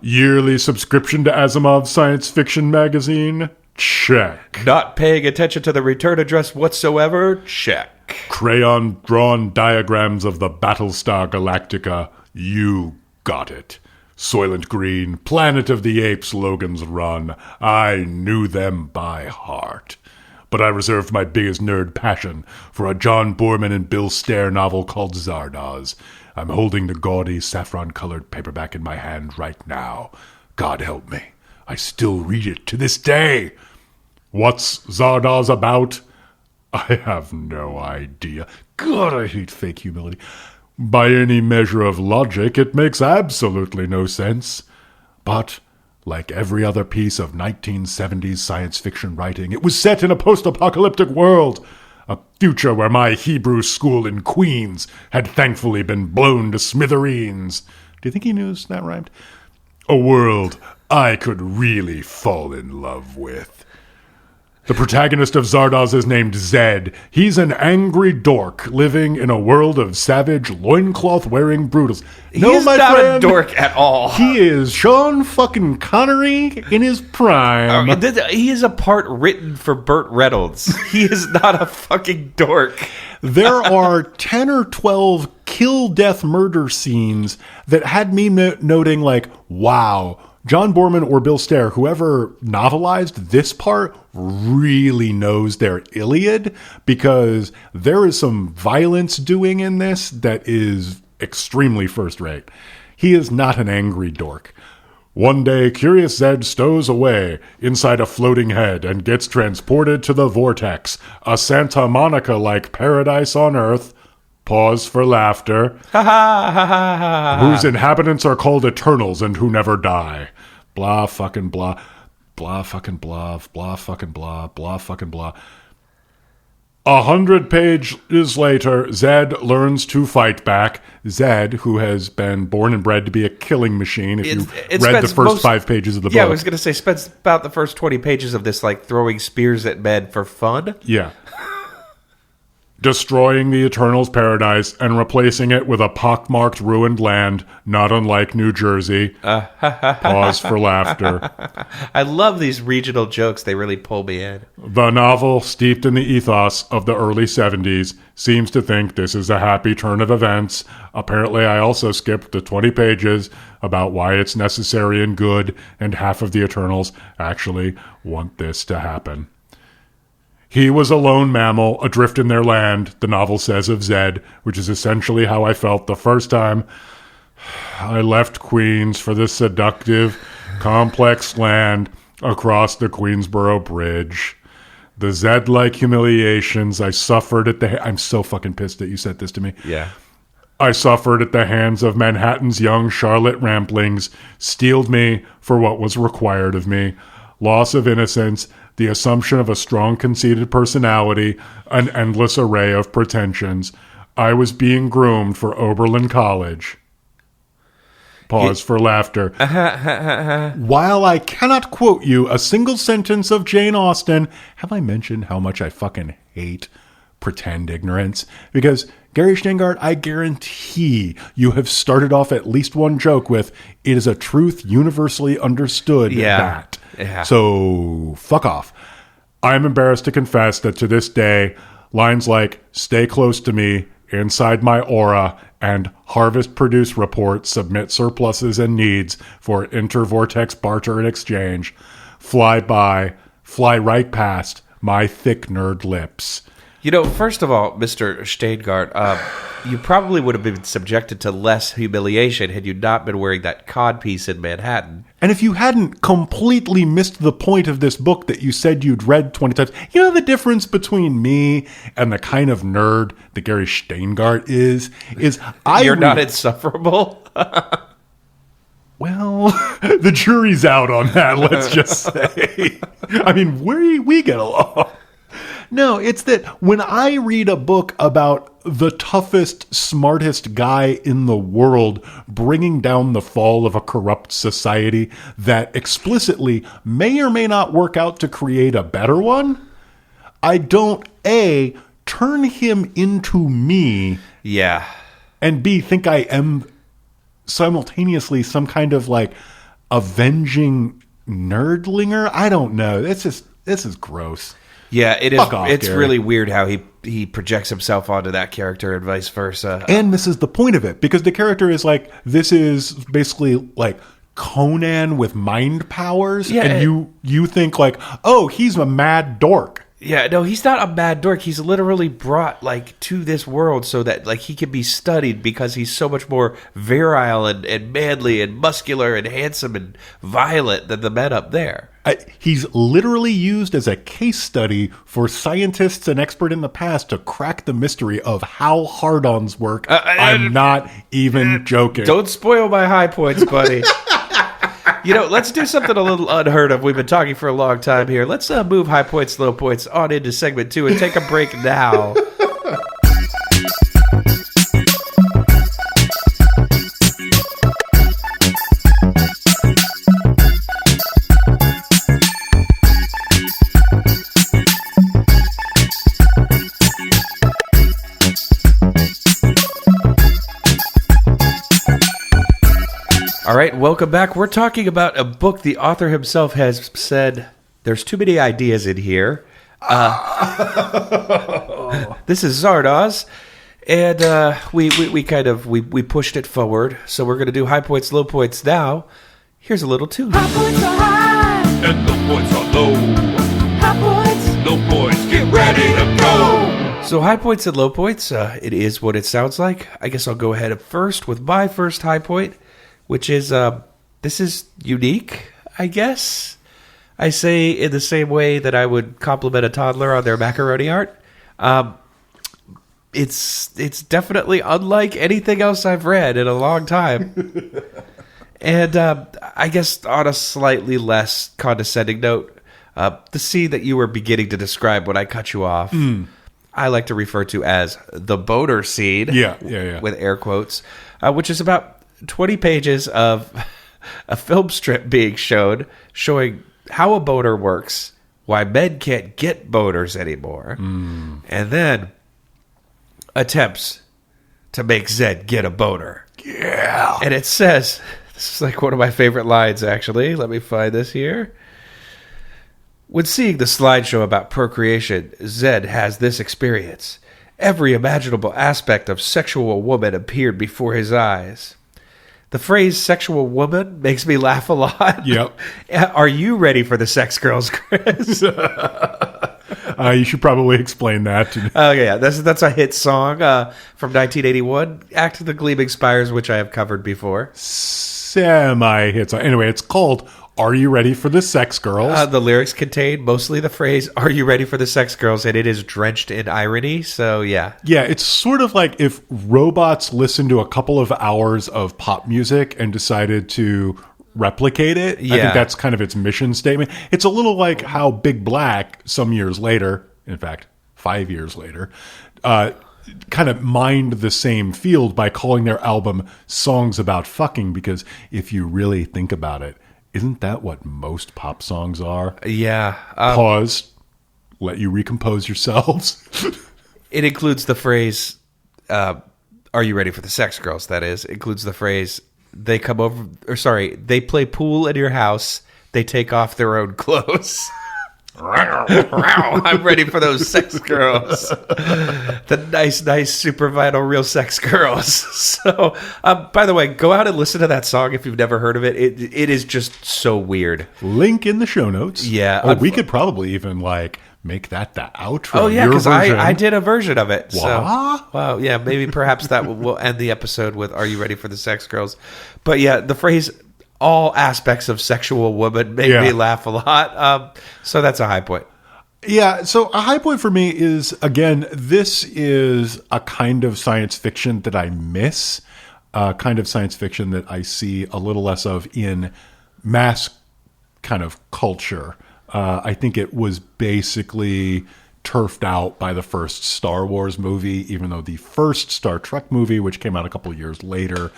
Yearly subscription to Asimov's science fiction magazine? Check. Not paying attention to the return address whatsoever? Check. Crayon-drawn diagrams of the Battlestar Galactica? You got it. Soylent Green, Planet of the Apes, Logan's Run. I knew them by heart. But I reserved my biggest nerd passion for a John Boorman and Bill Stair novel called Zardoz. I'm holding the gaudy saffron-colored paperback in my hand right now. God help me. I still read it to this day. What's Zardoz about? I have no idea. God, I hate fake humility. By any measure of logic, it makes absolutely no sense. But, like every other piece of 1970s science fiction writing, it was set in a post-apocalyptic world. A future where my Hebrew school in Queens had thankfully been blown to smithereens. Do you think he knew that rhymed? A world I could really fall in love with. The protagonist of Zardoz is named Zed. He's an angry dork living in a world of savage, loincloth-wearing brutals. He's my not friend, a dork at all. He is Sean fucking Connery in his prime. He is a part written for Burt Reynolds. He is not a fucking dork. There are 10 or 12 kill, death, murder scenes that had me noting like, wow, John Boorman or Bill Stair, whoever novelized this part, really knows their Iliad, because there is some violence doing in this that is extremely first-rate. He is not an angry dork. One day, curious Zed stows away inside a floating head and gets transported to the vortex, a Santa Monica-like paradise on Earth. Pause for laughter. Whose inhabitants are called Eternals and who never die. Blah fucking blah. Blah fucking blah. Blah fucking blah. Blah fucking blah. 100 pages later, Zed learns to fight back. Zed, who has been born and bred to be a killing machine, if you read the first 5 pages of the book. Yeah, I was going to say, spends about the first 20 pages of this like throwing spears at men for fun. Yeah. Destroying the Eternals' paradise and replacing it with a pockmarked ruined land, not unlike New Jersey. Pause for laughter. I love these regional jokes. They really pull me in. The novel, steeped in the ethos of the early 70s, seems to think this is a happy turn of events. Apparently, I also skipped the 20 pages about why it's necessary and good, and half of the Eternals actually want this to happen. He was a lone mammal, adrift in their land, the novel says of Zed, which is essentially how I felt the first time I left Queens for this seductive, complex land across the Queensboro Bridge. The Zed-like humiliations I suffered at the... I'm so fucking pissed that you sent this to me. Yeah. I suffered at the hands of Manhattan's young Charlotte Ramplings, steeled me for what was required of me. Loss of innocence, the assumption of a strong conceited personality, an endless array of pretensions. I was being groomed for Oberlin College. Pause for laughter. While I cannot quote you a single sentence of Jane Austen, have I mentioned how much I fucking hate pretend ignorance. Because Gary Shteyngart, I guarantee you have started off at least one joke with, it is a truth universally understood that. Yeah. So fuck off. I'm embarrassed to confess that to this day, lines like, stay close to me, inside my aura, and harvest produce report, submit surpluses and needs for intervortex barter and exchange, fly right past my thick nerd lips. You know, first of all, Mr. Shteyngart, you probably would have been subjected to less humiliation had you not been wearing that codpiece in Manhattan. And if you hadn't completely missed the point of this book that you said you'd read 20 times, you know the difference between me and the kind of nerd that Gary Shteyngart is You're not insufferable? Well, the jury's out on that, let's just say. I mean, we get along. No, it's that when I read a book about the toughest, smartest guy in the world bringing down the fall of a corrupt society that explicitly may or may not work out to create a better one, I don't, A, turn him into me. Yeah. And B, think I am simultaneously some kind of like avenging nerdlinger. I don't know. This is gross. Yeah, it is. Fuck off, it's Gary. really weird how he projects himself onto that character and vice versa. And this is the point of it, because the character is like, this is basically like Conan with mind powers. Yeah, and you think like, oh, he's a mad dork. Yeah, no, he's not a mad dork. He's literally brought like to this world so that like he can be studied because he's so much more virile and manly and muscular and handsome and violent than the men up there. He's literally used as a case study for scientists and expert in the past to crack the mystery of how hard-ons work. I'm not even joking. Don't spoil my high points, buddy. You know, let's do something a little unheard of. We've been talking for a long time here. Let's move high points, low points on into segment 2 and take a break now. All right, welcome back. We're talking about a book the author himself has said there's too many ideas in here. This is Zardoz, and we pushed it forward. So we're going to do high points, low points now. Here's a little tune. High points are high, and low points are low. high points. Low points, get ready to go. So high points and low points, it is what it sounds like. I guess I'll go ahead first with my first high point, which is, this is unique, I guess. I say in the same way that I would compliment a toddler on their macaroni art. It's definitely unlike anything else I've read in a long time. And I guess on a slightly less condescending note, the scene that you were beginning to describe when I cut you off, I like to refer to as the boner scene. Yeah. With air quotes, which is about 20 pages of a film strip being showing how a boner works, why men can't get boners anymore, and then attempts to make Zed get a boner. Yeah. And it says, this is like one of my favorite lines, actually. Let me find this here. When seeing the slideshow about procreation, Zed has this experience. Every imaginable aspect of sexual woman appeared before his eyes. The phrase sexual woman makes me laugh a lot. Yep. Are you ready for the sex girls, Chris? You should probably explain that. Oh, yeah. That's a hit song from 1981. Act of the Gleaming Spires, which I have covered before. Semi-hits. Anyway, it's called Are You Ready for the Sex Girls? The lyrics contain mostly the phrase, are you ready for the sex girls? And it is drenched in irony. So, yeah. Yeah, it's sort of like if robots listened to a couple of hours of pop music and decided to replicate it. Yeah. I think that's kind of its mission statement. It's a little like how Big Black, some years later, in fact, 5 years later, kind of mined the same field by calling their album Songs About Fucking, because if you really think about it, isn't that what most pop songs are? Yeah. Pause. Let you recompose yourselves. It includes the phrase, "Are you ready for the sex girls?" That is, it includes the phrase, "They come over," or sorry, "They play pool at your house. They take off their own clothes." I'm ready for those sex girls. The nice, super vital, real sex girls. So, by the way, go out and listen to that song if you've never heard of it. It is just so weird. Link in the show notes. Yeah. We could probably even make that the outro. Oh, yeah, because I did a version of it. What? So, well, yeah, maybe perhaps that will end the episode with "Are you ready for the sex girls?" But yeah, the phrase "all aspects of sexual woman" made me laugh a lot. So that's a high point. Yeah, so a high point for me is, again, this is a kind of science fiction that I miss, a kind of science fiction that I see a little less of in mass kind of culture. I think it was basically turfed out by the first Star Wars movie, even though the first Star Trek movie, which came out a couple of years later,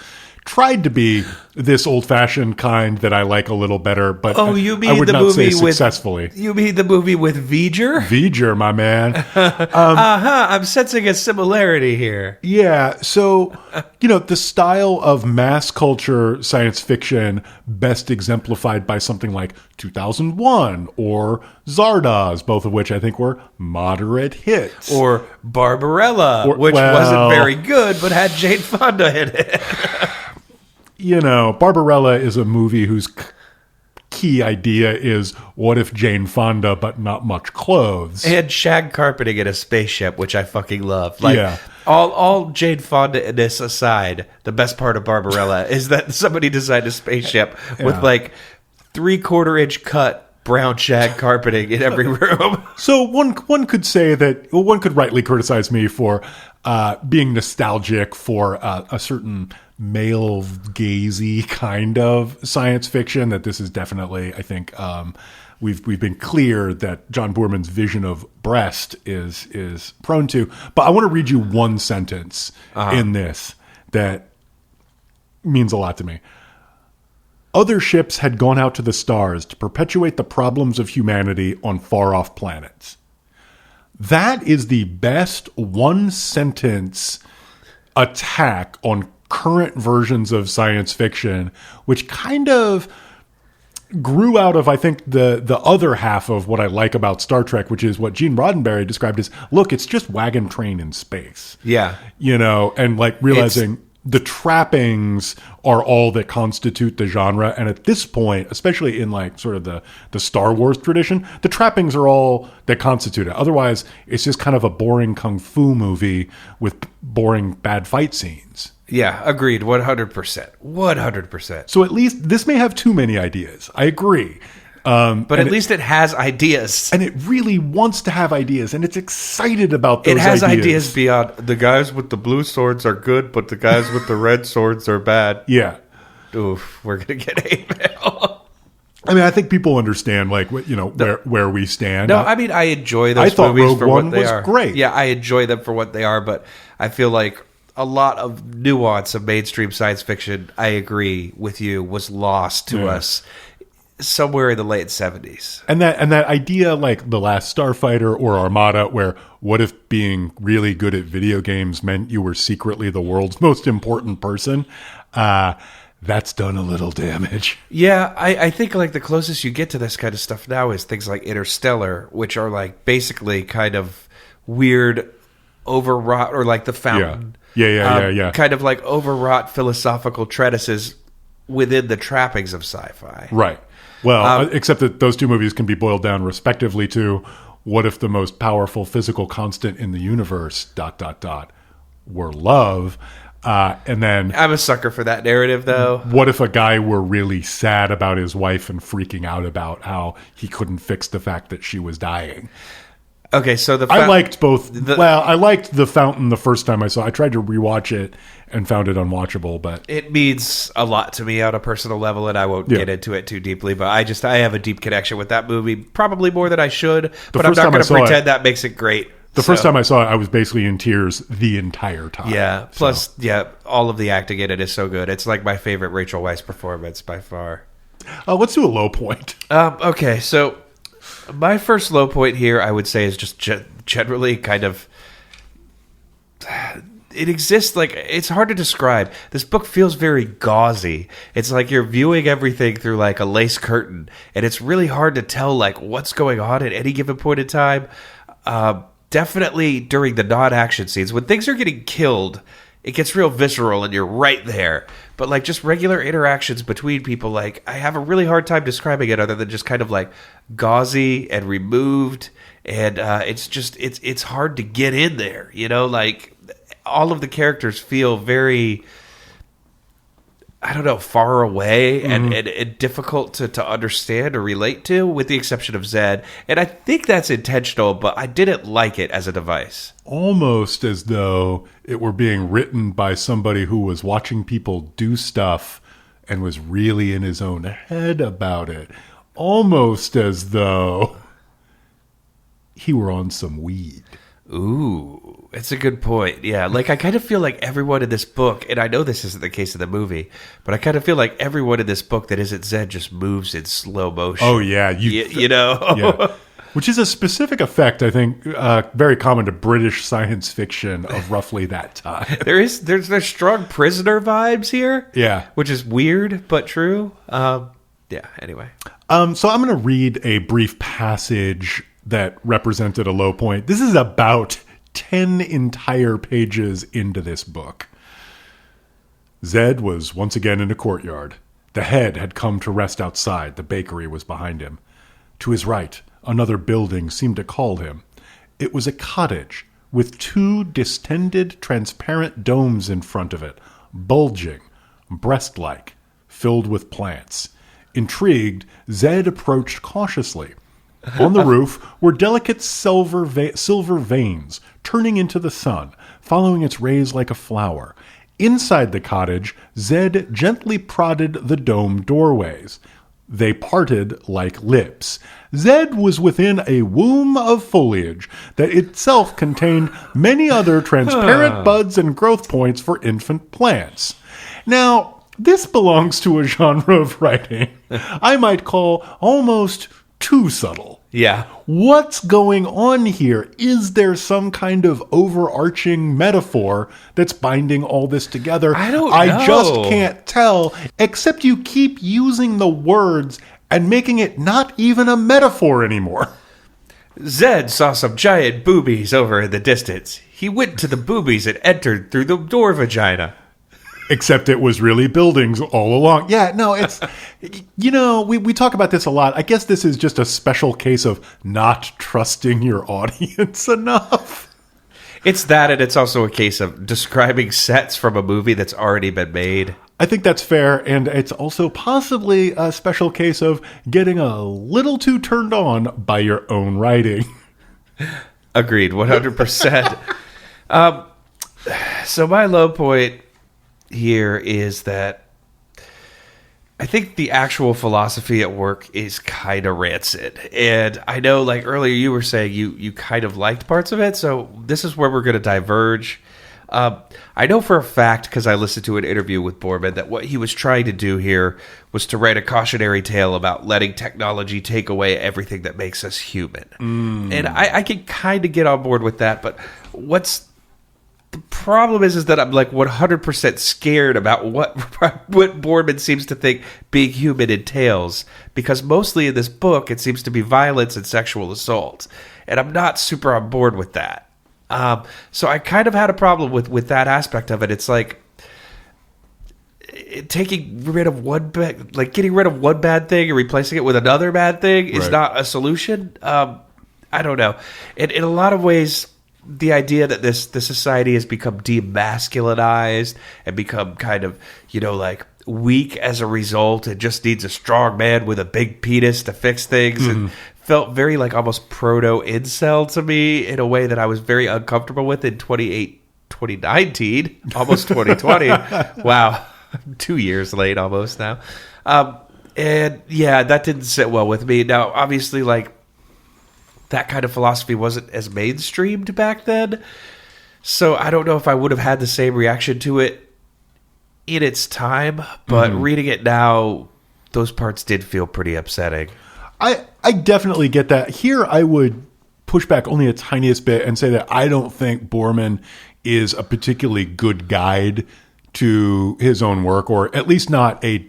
tried to be this old-fashioned kind that I like a little better, but you mean I would the not movie say successfully. You mean the movie with V'ger? V'ger, my man. I'm sensing a similarity here. Yeah, so, the style of mass culture science fiction best exemplified by something like 2001 or Zardoz, both of which I think were moderate hits. Or Barbarella, which wasn't very good, but had Jane Fonda in it. Barbarella is a movie whose key idea is, what if Jane Fonda, but not much clothes? And shag carpeting in a spaceship, which I fucking love. Yeah. All Jane Fonda in this aside, the best part of Barbarella is that somebody designed a spaceship with 3/4-inch cut brown shag carpeting in every room. So one could say that, one could rightly criticize me for being nostalgic for a certain male gazy kind of science fiction. That this is definitely, I think, we've been clear that John Boorman's vision of breast is prone to. But I want to read you one sentence in this that means a lot to me. Other ships had gone out to the stars to perpetuate the problems of humanity on far-off planets. That is the best one-sentence attack on current versions of science fiction, which kind of grew out of, I think, the other half of what I like about Star Trek, which is what Gene Roddenberry described as, look, it's just wagon train in space. Yeah. And realizing the trappings are all that constitute the genre. And at this point, especially in sort of the Star Wars tradition, the trappings are all that constitute it. Otherwise, it's just kind of a boring kung fu movie with boring bad fight scenes. Yeah, agreed. 100%. 100%. So at least this may have too many ideas. I agree. But at least it has ideas. And it really wants to have ideas, and it's excited about those ideas. It has ideas beyond, the guys with the blue swords are good, but the guys with the red swords are bad. Yeah. Oof, we're going to get hate mail. I mean, I think people understand, where we stand. No, I mean, I enjoy those movies Rogue for One what they was are. Great. Yeah, I enjoy them for what they are, but I feel like a lot of nuance of mainstream science fiction, I agree with you, was lost to us somewhere in the late 70s. And that idea, like The Last Starfighter or Armada, where what if being really good at video games meant you were secretly the world's most important person? That's done a little damage. Yeah, I think the closest you get to this kind of stuff now is things like Interstellar, which are basically kind of weird, overwrought, or The Fountain. Yeah. Kind of overwrought philosophical treatises within the trappings of sci-fi. Right. Well, except that those two movies can be boiled down respectively to what if the most powerful physical constant in the universe, ... were love. And then I'm a sucker for that narrative, though. What if a guy were really sad about his wife and freaking out about how he couldn't fix the fact that she was dying? Okay, so I liked both. I liked The Fountain the first time I saw it. I tried to rewatch it and found it unwatchable, but it means a lot to me on a personal level, and I won't get into it too deeply. But I have a deep connection with that movie, probably more than I should. But I'm not going to pretend that makes it great. The first time I saw it, I was basically in tears the entire time. Yeah. Plus, all of the acting in it is so good. It's my favorite Rachel Weisz performance by far. Let's do a low point. Okay, so my first low point here, I would say, is just generally kind of it exists, like, it's hard to describe. This book feels very gauzy. It's like you're viewing everything through like a lace curtain, and it's really hard to tell like what's going on at any given point in time. Definitely during the non-action scenes, when things are getting killed, it gets real visceral and you're right there. But like just regular interactions between people, like I have a really hard time describing it other than just kind of like gauzy and removed. And it's hard to get in there, you know, like all of the characters feel very, I don't know, far away and difficult to understand or relate to, with the exception of Zed. And I think that's intentional, but I didn't like it as a device. Almost as though it were being written by somebody who was watching people do stuff and was really in his own head about it. Almost as though he were on some weed. Ooh, it's a good point. Yeah, like I kind of feel like everyone in this book, and I know this isn't the case in the movie, but I kind of feel like everyone in this book that isn't Zed just moves in slow motion. Oh, yeah. You know? Yeah. Which is a specific effect, I think, very common to British science fiction of roughly that time. There's strong prisoner vibes here. Yeah. Which is weird, but true. Yeah, anyway. So I'm going to read a brief passage that represented a low point. This is about 10 entire pages into this book. Zed was once again in a courtyard. The head had come to rest outside. The bakery was behind him. To his right, another building seemed to call him. It was a cottage with 2 distended, transparent domes in front of it, bulging, breast-like, filled with plants. Intrigued, Zed approached cautiously. On the roof were delicate silver veins turning into the sun, following its rays like a flower. Inside the cottage, Zed gently prodded the dome doorways. They parted like lips. Zed was within a womb of foliage that itself contained many other transparent buds and growth points for infant plants. Now, this belongs to a genre of writing I might call almost too subtle. Yeah. What's going on here? Is there some kind of overarching metaphor that's binding all this together? I don't know. I just can't tell, except you keep using the words and making it not even a metaphor anymore. Zed saw some giant boobies over in the distance. He went to the boobies and entered through the door vagina. Except it was really buildings all along. Yeah, no, it's, you know, we talk about this a lot. I guess this is just a special case of not trusting your audience enough. It's that, and it's also a case of describing sets from a movie that's already been made. I think that's fair, and it's also possibly a special case of getting a little too turned on by your own writing. Agreed, 100%. So my low point here is that I think the actual philosophy at work is kind of rancid. And I know, like earlier you were saying you kind of liked parts of it, so this is where we're going to diverge. I know for a fact, because I listened to an interview with Boorman, that what he was trying to do here was to write a cautionary tale about letting technology take away everything that makes us human. And I can kind of get on board with that, but the problem is that I'm like 100% scared about what Boorman seems to think being human entails, because mostly in this book it seems to be violence and sexual assault, and I'm not super on board with that. So I kind of had a problem with that aspect of it. It's like getting rid of one bad thing and replacing it with another bad thing is not a solution. I don't know. In a lot of ways, the idea that this society has become demasculinized and become kind of, you know, like weak as a result, it just needs a strong man with a big penis to fix things, and felt very like almost proto-incel to me in a way that I was very uncomfortable with in 2019, almost 2020. Wow, 2 years late almost now. And yeah, that didn't sit well with me. Now, obviously, like, that kind of philosophy wasn't as mainstreamed back then, so I don't know if I would have had the same reaction to it in its time, but reading it now, those parts did feel pretty upsetting. I definitely get that. Here I would push back only a tiniest bit and say that I don't think Boorman is a particularly good guide to his own work, or at least not a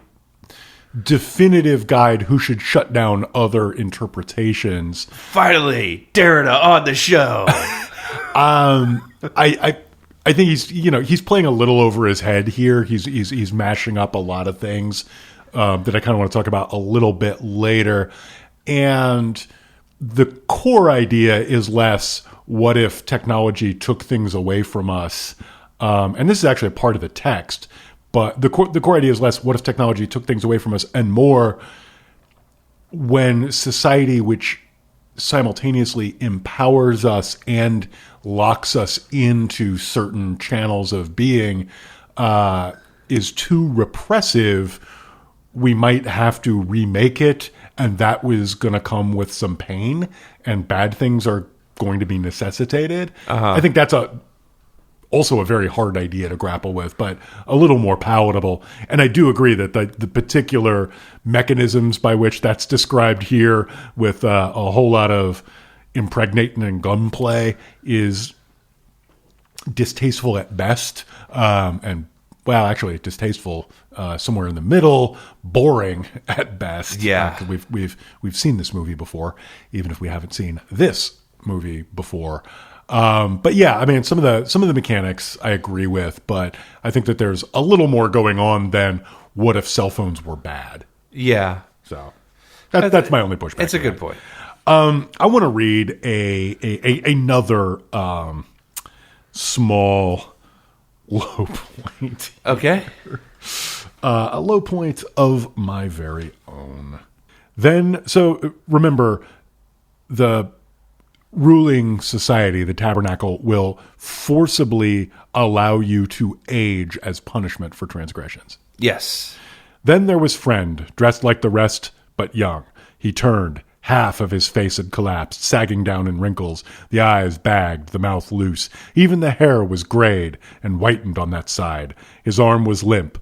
definitive guide who should shut down other interpretations. Finally, Derrida on the show. I think he's playing a little over his head here. He's mashing up a lot of things that I kind of want to talk about a little bit later. And the core idea is less, what if technology took things away from us? And this is actually a part of the text, but the core idea is less, what if technology took things away from us, and more, when society, which simultaneously empowers us and locks us into certain channels of being, is too repressive, we might have to remake it, and that was going to come with some pain, and bad things are going to be necessitated. I think that's also a very hard idea to grapple with, but a little more palatable. And I do agree that the particular mechanisms by which that's described here, with a whole lot of impregnating and gunplay, is distasteful at best, and well, actually distasteful somewhere in the middle, boring at best. Yeah, we've seen this movie before, even if we haven't seen this movie before. But yeah, I mean, some of the mechanics I agree with, but I think that there's a little more going on than what if cell phones were bad. Yeah. So that's my only pushback. It's a good point. I want to read another small low point. Okay. A low point of my very own. Then, so remember, the ruling society, the tabernacle, will forcibly allow you to age as punishment for transgressions. Yes. Then there was Friend, dressed like the rest, but young. He turned. Half of his face had collapsed, sagging down in wrinkles, the eyes bagged, the mouth loose. Even the hair was grayed and whitened on that side. His arm was limp,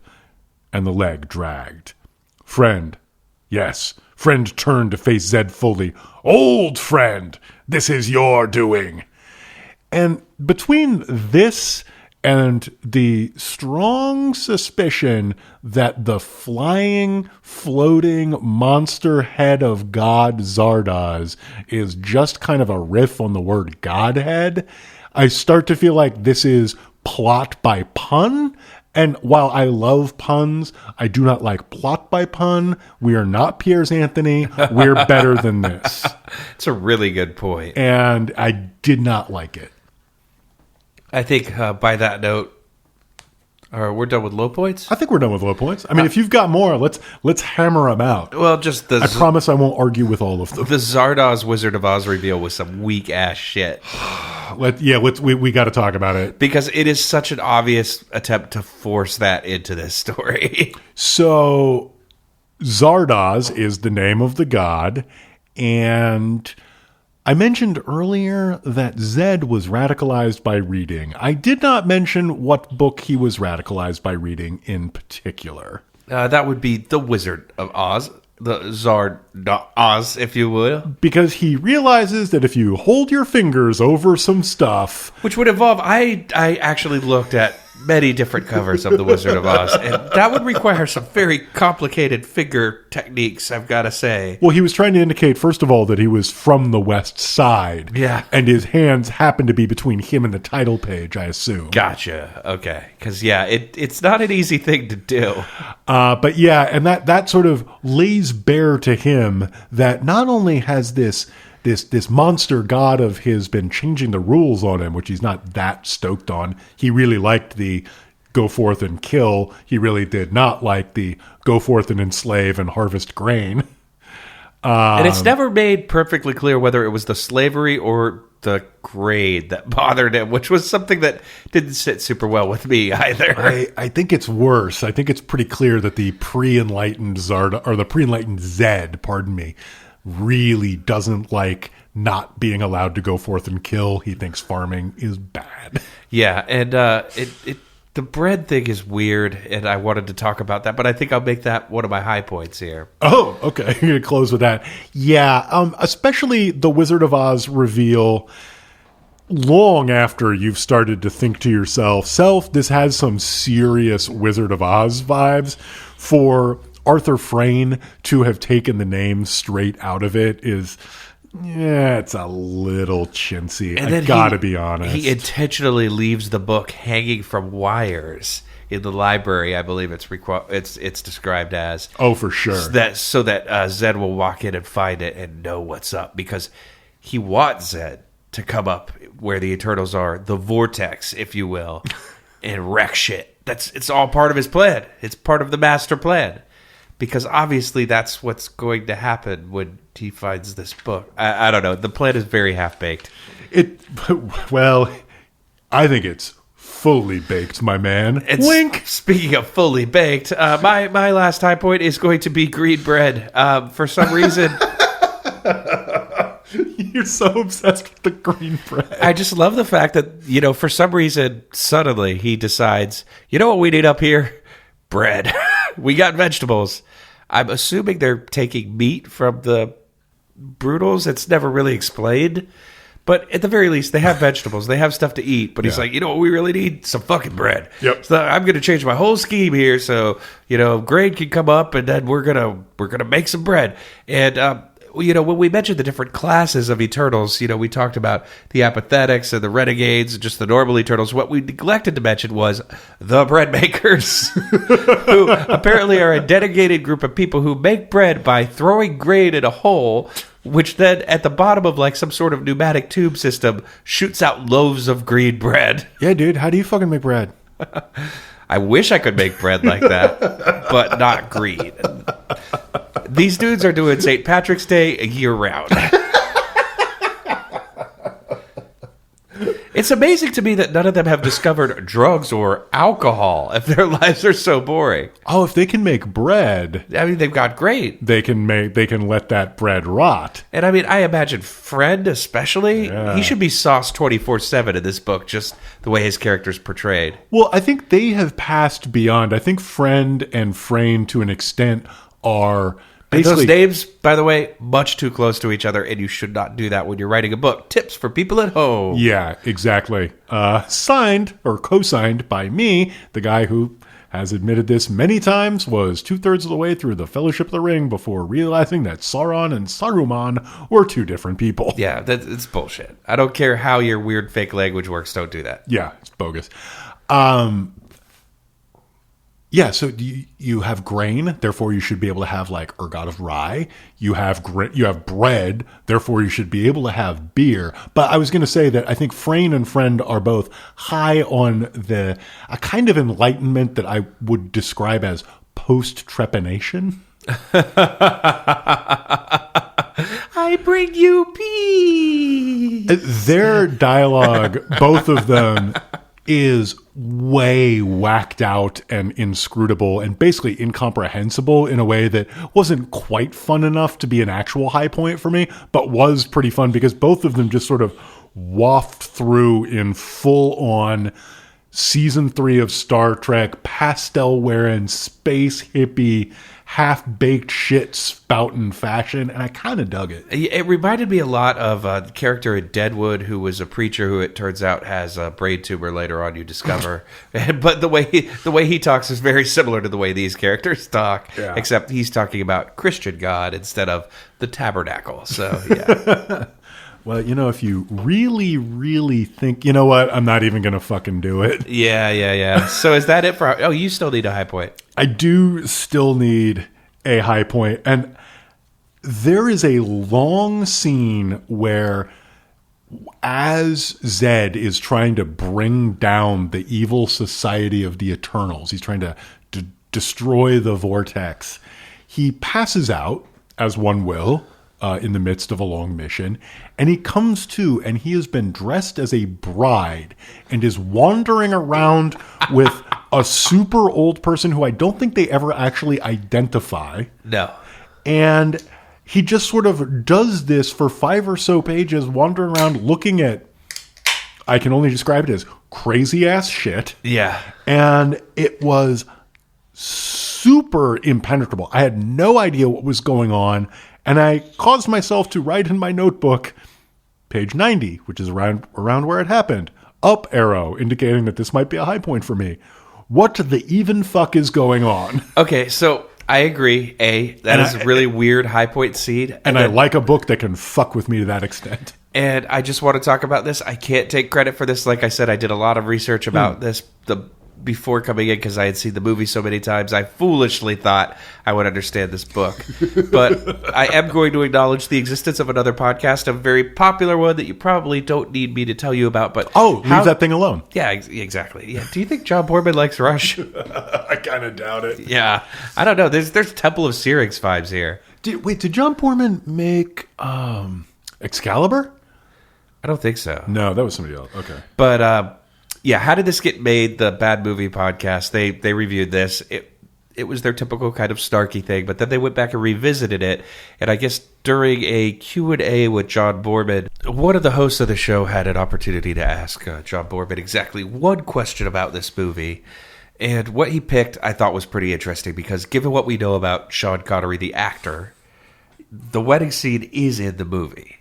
and the leg dragged. Friend. Yes, Friend turned to face Zed fully. Old Friend, this is your doing. And between this and the strong suspicion that the flying, floating monster head of God Zardoz is just kind of a riff on the word Godhead, I start to feel like this is plot by pun. And while I love puns, I do not like plot by pun. We are not Piers Anthony. We're better than this. It's a really good point. And I did not like it. I think by that note, we're done with low points? I think we're done with low points. I mean, if you've got more, let's hammer them out. Well, just I promise I won't argue with all of them. The Zardoz Wizard of Oz reveal was some weak ass shit. We got to talk about it, because it is such an obvious attempt to force that into this story. So, Zardoz is the name of the god, and I mentioned earlier that Zed was radicalized by reading. I did not mention what book he was radicalized by reading in particular. That would be The Wizard of Oz, the Zardoz, if you will. Because he realizes that if you hold your fingers over some stuff... Which would involve... I actually looked at many different covers of The Wizard of Oz, and that would require some very complicated finger techniques, I've got to say. Well, he was trying to indicate, first of all, that he was from the West Side. Yeah. And his hands happened to be between him and the title page, I assume. Gotcha. Okay. Because, yeah, it's not an easy thing to do. But, yeah, and that sort of lays bare to him that not only has this monster god of his been changing the rules on him, which he's not that stoked on. He really liked the go forth and kill. He really did not like the go forth and enslave and harvest grain. And it's never made perfectly clear whether it was the slavery or the grade that bothered him, which was something that didn't sit super well with me either. I think it's worse. I think it's pretty clear that the pre-enlightened Zardoz, or the pre-enlightened Zed, pardon me, really doesn't like not being allowed to go forth and kill. He thinks farming is bad. Yeah, and the The bread thing is weird, and I wanted to talk about that, but I think I'll make that one of my high points here. Oh, okay. You're going to close with that. Yeah, especially the Wizard of Oz reveal long after you've started to think to yourself, this has some serious Wizard of Oz vibes. For Arthur Frayne to have taken the name straight out of it is... yeah, it's a little chintzy. I gotta be honest. He intentionally leaves the book hanging from wires in the library. I believe it's described as. Oh, for sure. So that Zed will walk in and find it and know what's up, because he wants Zed to come up where the Eternals are, the vortex, if you will, and wreck shit. It's all part of his plan. It's part of the master plan. Because obviously that's what's going to happen when he finds this book. I don't know. The plan is very half-baked. Well, I think it's fully baked, my man. Wink! Speaking of fully baked, my last high point is going to be green bread. For some reason... You're so obsessed with the green bread. I just love the fact that, for some reason, suddenly he decides, you know what we need up here? Bread. We got vegetables. I'm assuming they're taking meat from the Brutals. It's never really explained. But at the very least, they have vegetables. They have stuff to eat. But he's like, you know what we really need? Some fucking bread. Yep. So I'm going to change my whole scheme here. So, grain can come up, and then we're gonna make some bread. And when we mentioned the different classes of Eternals, we talked about the apathetics and the renegades and just the normal Eternals. What we neglected to mention was the bread makers, who apparently are a dedicated group of people who make bread by throwing grain in a hole, which then at the bottom of like some sort of pneumatic tube system shoots out loaves of green bread. Yeah, dude, how do you fucking make bread? I wish I could make bread like that, but not green. These dudes are doing St. Patrick's Day year round. It's amazing to me that none of them have discovered drugs or alcohol if their lives are so boring. Oh, if they can make bread, I mean, they've got great. They can let that bread rot. And I mean, I imagine Friend especially, he should be sauced 24/7 in this book, just the way his character's portrayed. Well, I think they have passed beyond. I think Friend and Frayne, to an extent, are... those names, by the way, much too close to each other, and you should not do that when you're writing a book. Tips for people at home. Yeah, exactly. Signed or co-signed by me, the guy who has admitted this many times, was 2/3 of the way through the Fellowship of the Ring before realizing that Sauron and Saruman were two different people. Yeah, it's bullshit. I don't care how your weird fake language works. Don't do that. Yeah, it's bogus. Yeah, so you have grain, therefore you should be able to have like ergot of rye. You have bread, therefore you should be able to have beer. But I was going to say that I think Frayne and Friend are both high on a kind of enlightenment that I would describe as post-trepanation. I bring you peace. Their dialogue, both of them, is way whacked out and inscrutable and basically incomprehensible in a way that wasn't quite fun enough to be an actual high point for me, but was pretty fun because both of them just sort of waft through in full-on season 3 of Star Trek, pastel-wearing, space hippie, half-baked shit spouting fashion, and I kind of dug it. It reminded me a lot of the character in Deadwood, who was a preacher who it turns out has a brain tumor later on, you discover. But the way he talks is very similar to the way these characters talk, except he's talking about Christian God instead of the tabernacle. So, yeah. Well, if you really, really think, you know what, I'm not even going to fucking do it. Yeah. So is that it for... Oh, you still need a high point. I do still need a high point. And there is a long scene where as Zed is trying to bring down the evil society of the Eternals, he's trying to destroy the vortex, he passes out, as one will, in the midst of a long mission, and he comes to, and he has been dressed as a bride and is wandering around with a super old person who I don't think they ever actually identify. No. And he just sort of does this for 5 or so pages, wandering around looking at, I can only describe it as crazy ass shit. Yeah. And it was super impenetrable. I had no idea what was going on. And I caused myself to write in my notebook, page 90, which is around where it happened. Up arrow, indicating that this might be a high point for me. What the even fuck is going on? Okay, so I agree. That is a really weird high point seed. And I like a book that can fuck with me to that extent. And I just want to talk about this. I can't take credit for this. Like I said, I did a lot of research about this before coming in because I had seen the movie so many times. I foolishly thought I would understand this book. But I am going to acknowledge the existence of another podcast, a very popular one that you probably don't need me to tell you about. But leave that thing alone. Yeah, exactly. Yeah. Do you think John Boorman likes Rush? I kind of doubt it. Yeah. I don't know. There's Temple of Syrinx vibes here. Did John Boorman make Excalibur? I don't think so. No, that was somebody else. Okay. But yeah, How Did This Get Made? The Bad Movie podcast. They reviewed this. It was their typical kind of snarky thing, but then they went back and revisited it. And I guess during a Q&A with John Boorman, one of the hosts of the show had an opportunity to ask John Boorman exactly one question about this movie. And what he picked I thought was pretty interesting because given what we know about Sean Connery, the actor, the wedding scene is in the movie.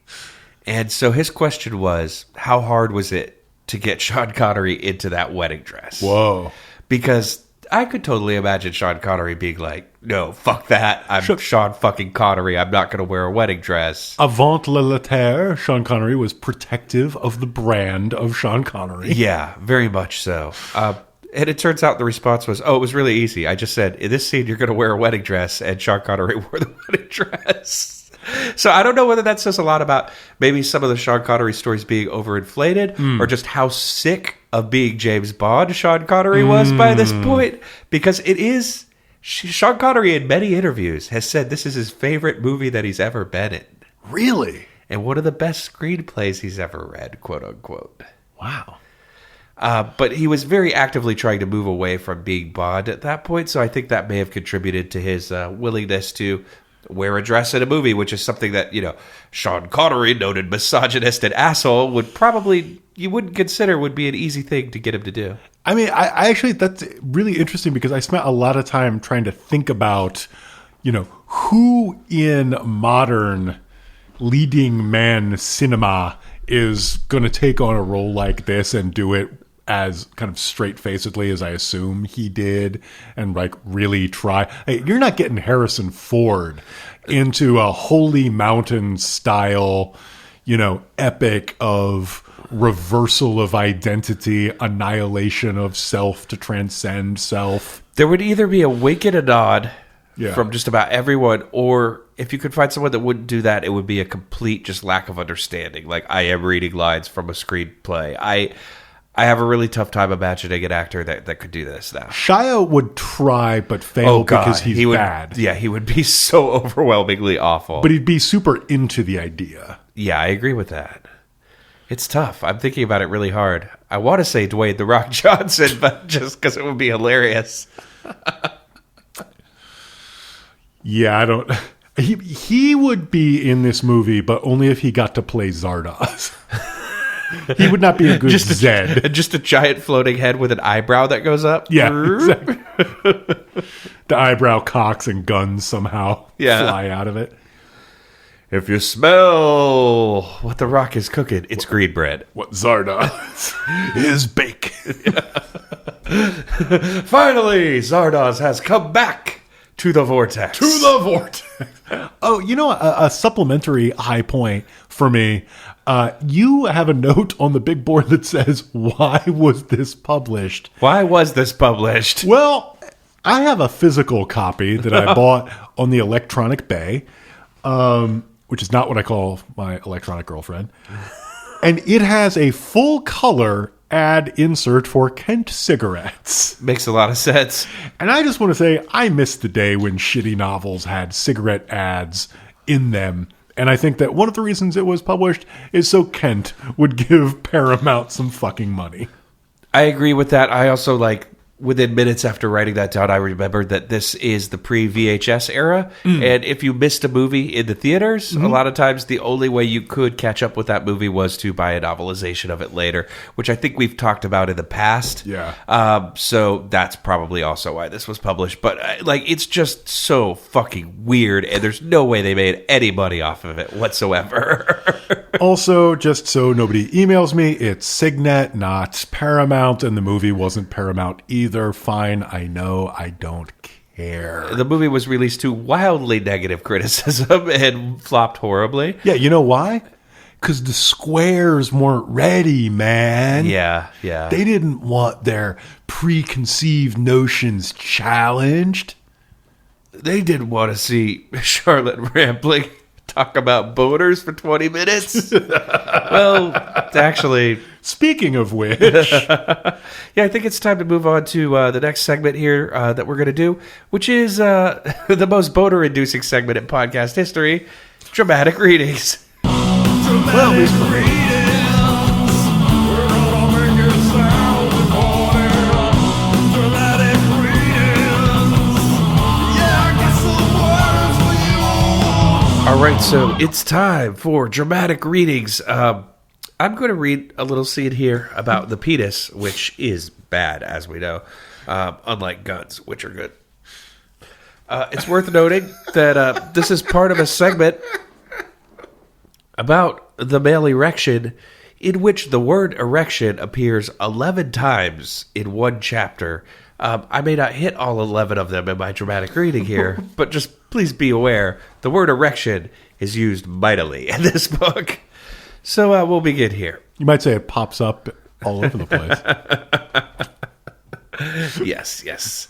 And so his question was, how hard was it to get Sean Connery into that wedding dress? Whoa. Because I could totally imagine Sean Connery being like, no, fuck that. I'm Sean fucking Connery. I'm not going to wear a wedding dress. Avant la lettre, Sean Connery was protective of the brand of Sean Connery. Yeah, very much so. And it turns out the response was, it was really easy. I just said, in this scene, you're going to wear a wedding dress, and Sean Connery wore the wedding dress. So I don't know whether that says a lot about maybe some of the Sean Connery stories being overinflated or just how sick of being James Bond Sean Connery was by this point. Because it is... Sean Connery in many interviews has said this is his favorite movie that he's ever been in. Really? And one of the best screenplays he's ever read, quote unquote. Wow. But he was very actively trying to move away from being Bond at that point. So I think that may have contributed to his willingness to wear a dress in a movie, which is something that, Sean Connery, noted misogynist and asshole, would probably, you wouldn't consider would be an easy thing to get him to do. I mean, I actually, that's really interesting because I spent a lot of time trying to think about, who in modern leading man cinema is going to take on a role like this and do it as kind of straight-facedly as I assume he did, and really try. Hey, you're not getting Harrison Ford into a Holy Mountain style, epic of reversal of identity, annihilation of self to transcend self. There would either be a wink and a nod from just about everyone, or if you could find someone that wouldn't do that, it would be a complete just lack of understanding. Like, I am reading lines from a screenplay. I have a really tough time imagining an actor that could do this now. Shia would try but fail because he's bad. Yeah, he would be so overwhelmingly awful. But he'd be super into the idea. Yeah, I agree with that. It's tough. I'm thinking about it really hard. I want to say Dwayne "The Rock" Johnson, but just because it would be hilarious. Yeah, I don't... He would be in this movie, but only if he got to play Zardoz. He would not be a good Zed. Just a giant floating head with an eyebrow that goes up. Yeah, exactly. The eyebrow cocks and guns somehow fly out of it. If you smell what the Rock is cooking, it's green bread. What Zardoz is bake. Finally, Zardoz has come back to the vortex. To the vortex. Oh, a supplementary high point for me. You have a note on the big board that says, "Why was this published?" Why was this published? Well, I have a physical copy that I bought on the Electronic Bay, which is not what I call my electronic girlfriend. And it has a full color ad insert for Kent cigarettes. Makes a lot of sense. And I just want to say, I missed the day when shitty novels had cigarette ads in them. And I think that one of the reasons it was published is so Kent would give Paramount some fucking money. I agree with that. I also within minutes after writing that down, I remembered that this is the pre-VHS era. And if you missed a movie in the theaters, a lot of times the only way you could catch up with that movie was to buy a novelization of it later, which I think we've talked about in the past. Yeah. So that's probably also why this was published. But it's just so fucking weird, and there's no way they made any money off of it whatsoever. Also, just so nobody emails me, it's Signet, not Paramount, and the movie wasn't Paramount either. Fine, I know, I don't care. The movie was released to wildly negative criticism and flopped horribly. Yeah, you know why? Because the squares weren't ready, man. Yeah. They didn't want their preconceived notions challenged. They didn't want to see Charlotte Rampling talk about boners for 20 minutes. Well, actually... Speaking of which... yeah, I think it's time to move on to the next segment here that we're going to do, which is the most boner-inducing segment in podcast history, Dramatic Readings. Dramatic readings. We're gonna make it sound important. Dramatic readings. Yeah, I got some words for you. All right, so it's time for Dramatic Readings. I'm going to read a little scene here about the penis, which is bad, as we know, unlike guns, which are good. It's worth noting that this is part of a segment about the male erection, in which the word erection appears 11 times in one chapter. I may not hit all 11 of them in my dramatic reading here, but just please be aware, the word erection is used mightily in this book. So we'll begin here. You might say it pops up all over the place. Yes.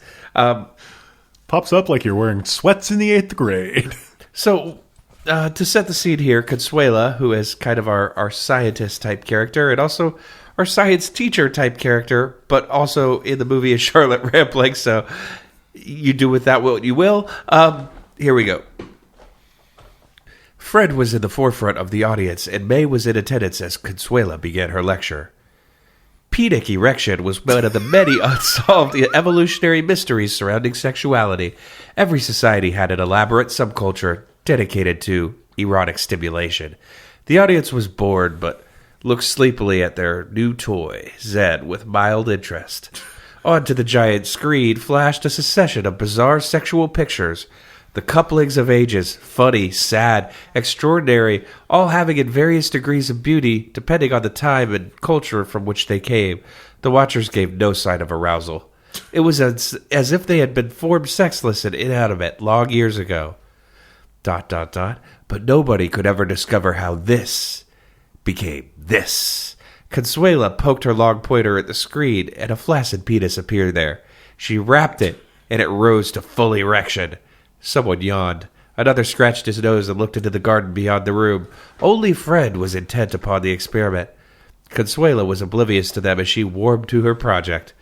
Pops up like you're wearing sweats in the 8th grade. So to set the scene here, Consuela, who is kind of our scientist-type character, and also our science teacher-type character, but also in the movie is Charlotte Rampling, so you do with that what you will. Here we go. Fred was in the forefront of the audience, and May was in attendance as Consuela began her lecture. Penic erection was one of the many unsolved evolutionary mysteries surrounding sexuality. Every society had an elaborate subculture dedicated to erotic stimulation. The audience was bored, but looked sleepily at their new toy, Zed, with mild interest. Onto the giant screen flashed a succession of bizarre sexual pictures. The couplings of ages, funny, sad, extraordinary, all having in various degrees of beauty, depending on the time and culture from which they came. The watchers gave no sign of arousal. It was as if they had been formed sexless and inanimate long years ago. ... But nobody could ever discover how this became this. Consuela poked her long pointer at the screen, and a flaccid penis appeared there. She rapped it, and it rose to full erection. Someone yawned. Another scratched his nose and looked into the garden beyond the room. Only Fred was intent upon the experiment. Consuela was oblivious to them as she warmed to her project.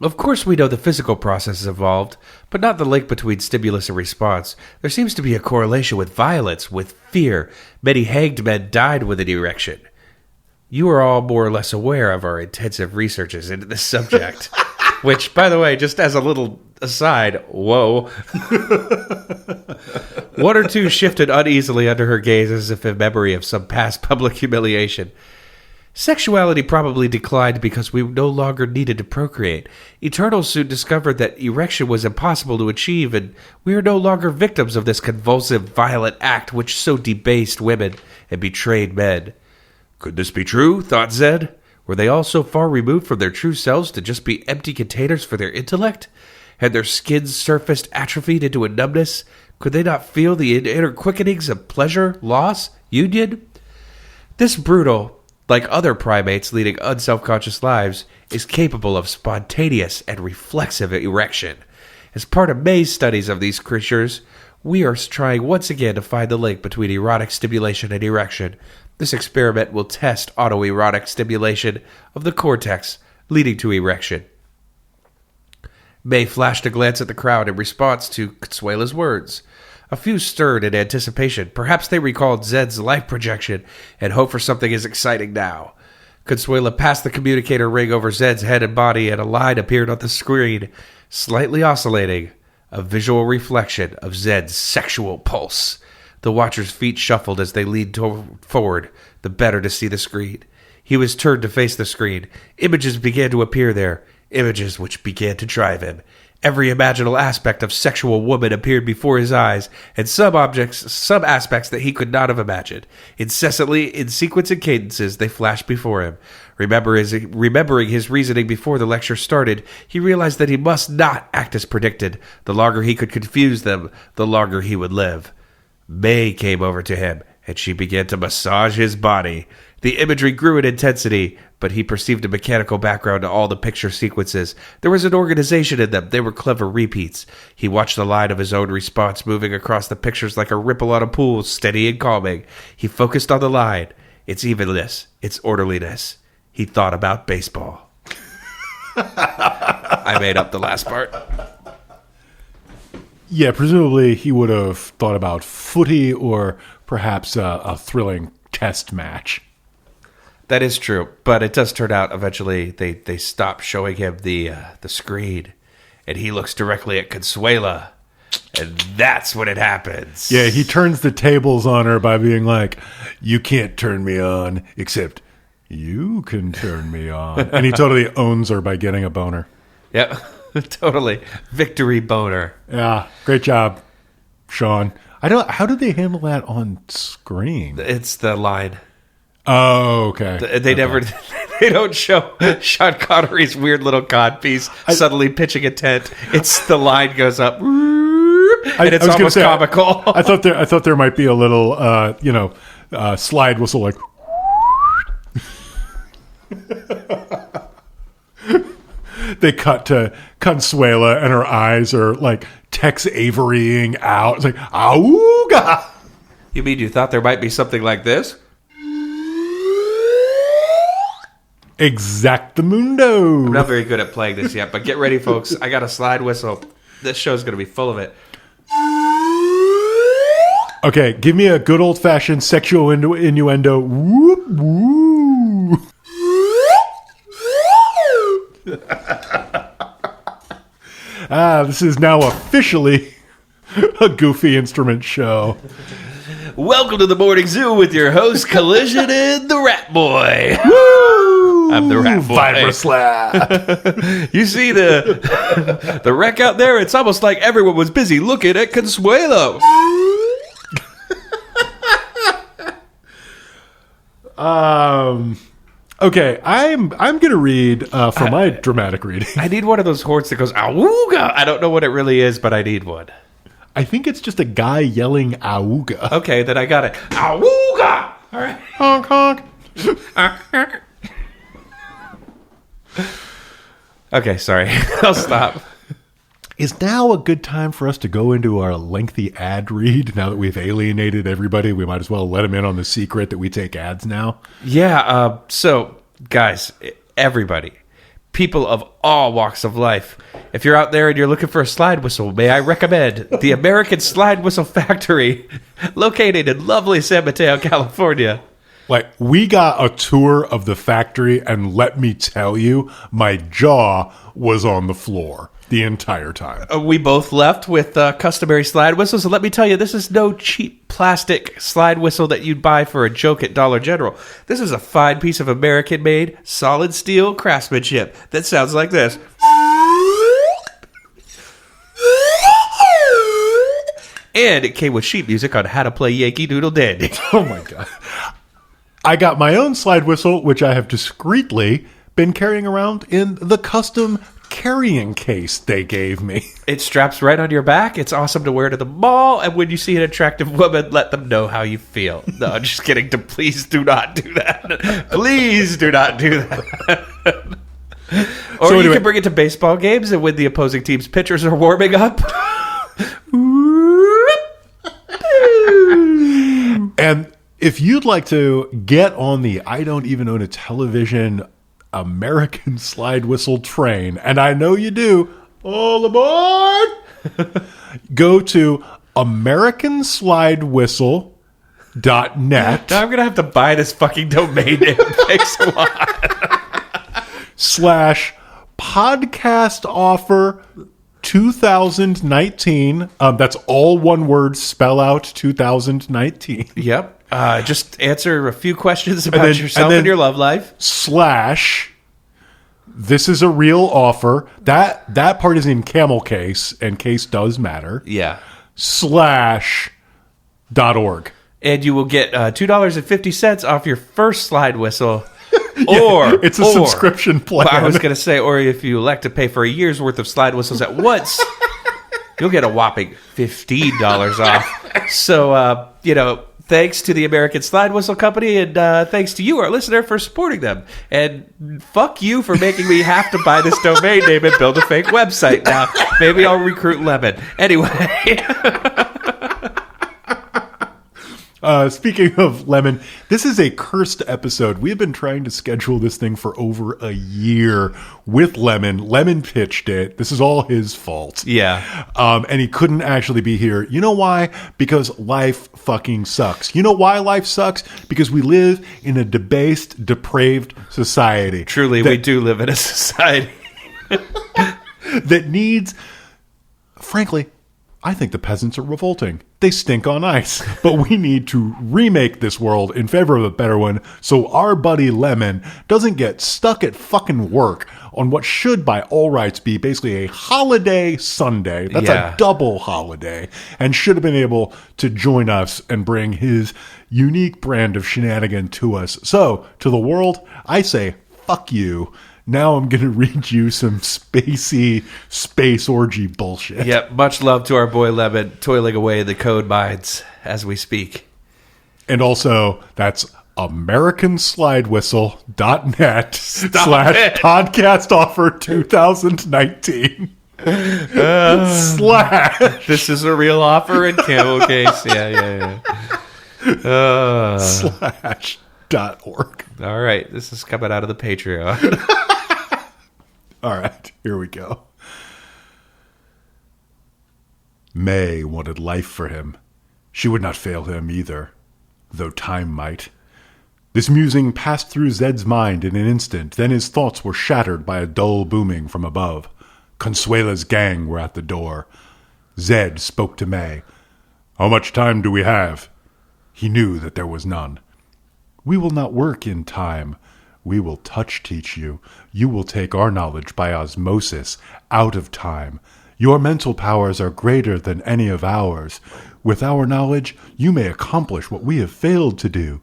Of course we know the physical process is involved, but not the link between stimulus and response. There seems to be a correlation with violence, with fear. Many hanged men died with an erection. You are all more or less aware of our intensive researches into this subject. Which, by the way, just as a little aside, whoa. One or two shifted uneasily under her gaze as if in memory of some past public humiliation. Sexuality probably declined because we no longer needed to procreate. Eternals soon discovered that erection was impossible to achieve, and we are no longer victims of this convulsive, violent act which so debased women and betrayed men. Could this be true? Thought Zed. Were they all so far removed from their true selves to just be empty containers for their intellect? Had their skins surfaced atrophied into a numbness? Could they not feel the inner quickenings of pleasure, loss, union? This brutal, like other primates leading unselfconscious lives, is capable of spontaneous and reflexive erection. As part of May's studies of these creatures, we are trying once again to find the link between erotic stimulation and erection. This experiment will test autoerotic stimulation of the cortex, leading to erection. May flashed a glance at the crowd in response to Consuela's words. A few stirred in anticipation. Perhaps they recalled Zed's life projection and hoped for something as exciting now. Consuela passed the communicator ring over Zed's head and body, and a line appeared on the screen, slightly oscillating, a visual reflection of Zed's sexual pulse. The watcher's feet shuffled as they leaned forward, the better to see the screen. He was turned to face the screen. Images began to appear there, images which began to drive him. Every imaginable aspect of sexual woman appeared before his eyes, and some aspects that he could not have imagined. Incessantly, in sequence and cadences, they flashed before him. Remembering his reasoning before the lecture started, he realized that he must not act as predicted. The longer he could confuse them, the longer he would live. May came over to him, and she began to massage his body. The imagery grew in intensity, but he perceived a mechanical background to all the picture sequences. There was an organization in them. They were clever repeats. He watched the line of his own response moving across the pictures like a ripple on a pool, steady and calming. He focused on the line, its evenness, its orderliness. He thought about baseball. I made up the last part. Yeah, presumably he would have thought about footy or perhaps a thrilling test match. That is true, but it does turn out eventually they stop showing him the screen, and he looks directly at Consuela, and that's when it happens. Yeah, he turns the tables on her by being like, "You can't turn me on, except you can turn me on," and he totally owns her by getting a boner. Yep, totally victory boner. Yeah, great job, Sean. How did they handle that on screen? It's the line. Oh, okay. They don't show Sean Connery's weird little codpiece suddenly pitching a tent. It's the line goes up, and it's almost comical. I thought there might be a little, slide whistle like. They cut to Consuela, and her eyes are like Tex Averying out. It's like, auga! You mean you thought there might be something like this? Exactamundo. I'm not very good at playing this yet, but get ready, folks. I got a slide whistle. This show's going to be full of it. Okay, give me a good old-fashioned sexual innuendo. Whoop, woo. This is now officially a Goofy Instrument show. Welcome to the Morning Zoo with your host, Collision and the Rat Boy. Woo! I'm the Rat Boy. Vibra slap. You see the wreck out there? It's almost like everyone was busy looking at Consuelo. Okay, I'm gonna read for my dramatic reading. I need one of those horns that goes awooga. I don't know what it really is, but I need one. I think it's just a guy yelling auga. Okay, then I got it. Awooga! All right. Honk honk. Okay, sorry. I'll stop. Is now a good time for us to go into our lengthy ad read? Now that we've alienated everybody, we might as well let them in on the secret that we take ads now. Yeah, so, guys, everybody, people of all walks of life, if you're out there and you're looking for a slide whistle, may I recommend the American Slide Whistle Factory, located in lovely San Mateo, California. Like, we got a tour of the factory, and let me tell you, my jaw was on the floor the entire time. We both left with customary slide whistles, and let me tell you, this is no cheap plastic slide whistle that you'd buy for a joke at Dollar General. This is a fine piece of American-made, solid steel craftsmanship that sounds like this. And it came with sheet music on how to play Yankee Doodle Dandy. Oh my God. I got my own slide whistle, which I have discreetly been carrying around in the custom carrying case they gave me. It straps right on your back. It's awesome to wear to the mall. And when you see an attractive woman, let them know how you feel. No, I'm just kidding. Please do not do that. Please do not do that. Or so you can bring it to baseball games, and when the opposing team's pitchers are warming up. And if you'd like to get on the I don't even own a television American slide whistle train, and I know you do, all aboard! Go to American Slide Whistle Now I'm going to have to buy this fucking domain name. Thanks a lot. / podcast offer 2019. That's all one word. Spell out 2019. Yep. Just answer a few questions about yourself and your love life. / this is a real offer. That part is in camel case, and case does matter. Yeah. /.org. And you will get $2.50 off your first slide whistle. Or it's a subscription plan. I was going to say, or if you elect to pay for a year's worth of slide whistles at once, you'll get a whopping $15 off. So, thanks to the American Slide Whistle Company, and thanks to you, our listener, for supporting them. And fuck you for making me have to buy this domain name and build a fake website now. Maybe I'll recruit Lemon. Anyway. Speaking of Lemon, this is a cursed episode. We have been trying to schedule this thing for over a year with Lemon. Lemon pitched it. This is all his fault. Yeah. And he couldn't actually be here. You know why? Because life fucking sucks. You know why life sucks? Because we live in a debased, depraved society. Truly, we do live in a society that needs, frankly, I think the peasants are revolting. They stink on ice. But we need to remake this world in favor of a better one so our buddy Lemon doesn't get stuck at fucking work on what should by all rights be basically a holiday Sunday. That's a double holiday. And should have been able to join us and bring his unique brand of shenanigan to us. So, to the world, I say, fuck you. Now I'm going to read you some spacey space orgy bullshit. Yep. Much love to our boy Lemon, toiling away the code mines as we speak. And also, that's americanslidewhistle.net / podcast offer 2019 / This is a real offer in camel case. Yeah. /.org. All right. This is coming out of the Patreon. All right, here we go. May wanted life for him. She would not fail him either, though time might. This musing passed through Zed's mind in an instant, then his thoughts were shattered by a dull booming from above. Consuela's gang were at the door. Zed spoke to May. "How much time do we have?" He knew that there was none. "We will not work in time. We will touch teach you. You will take our knowledge by osmosis, out of time. Your mental powers are greater than any of ours. With our knowledge, you may accomplish what we have failed to do."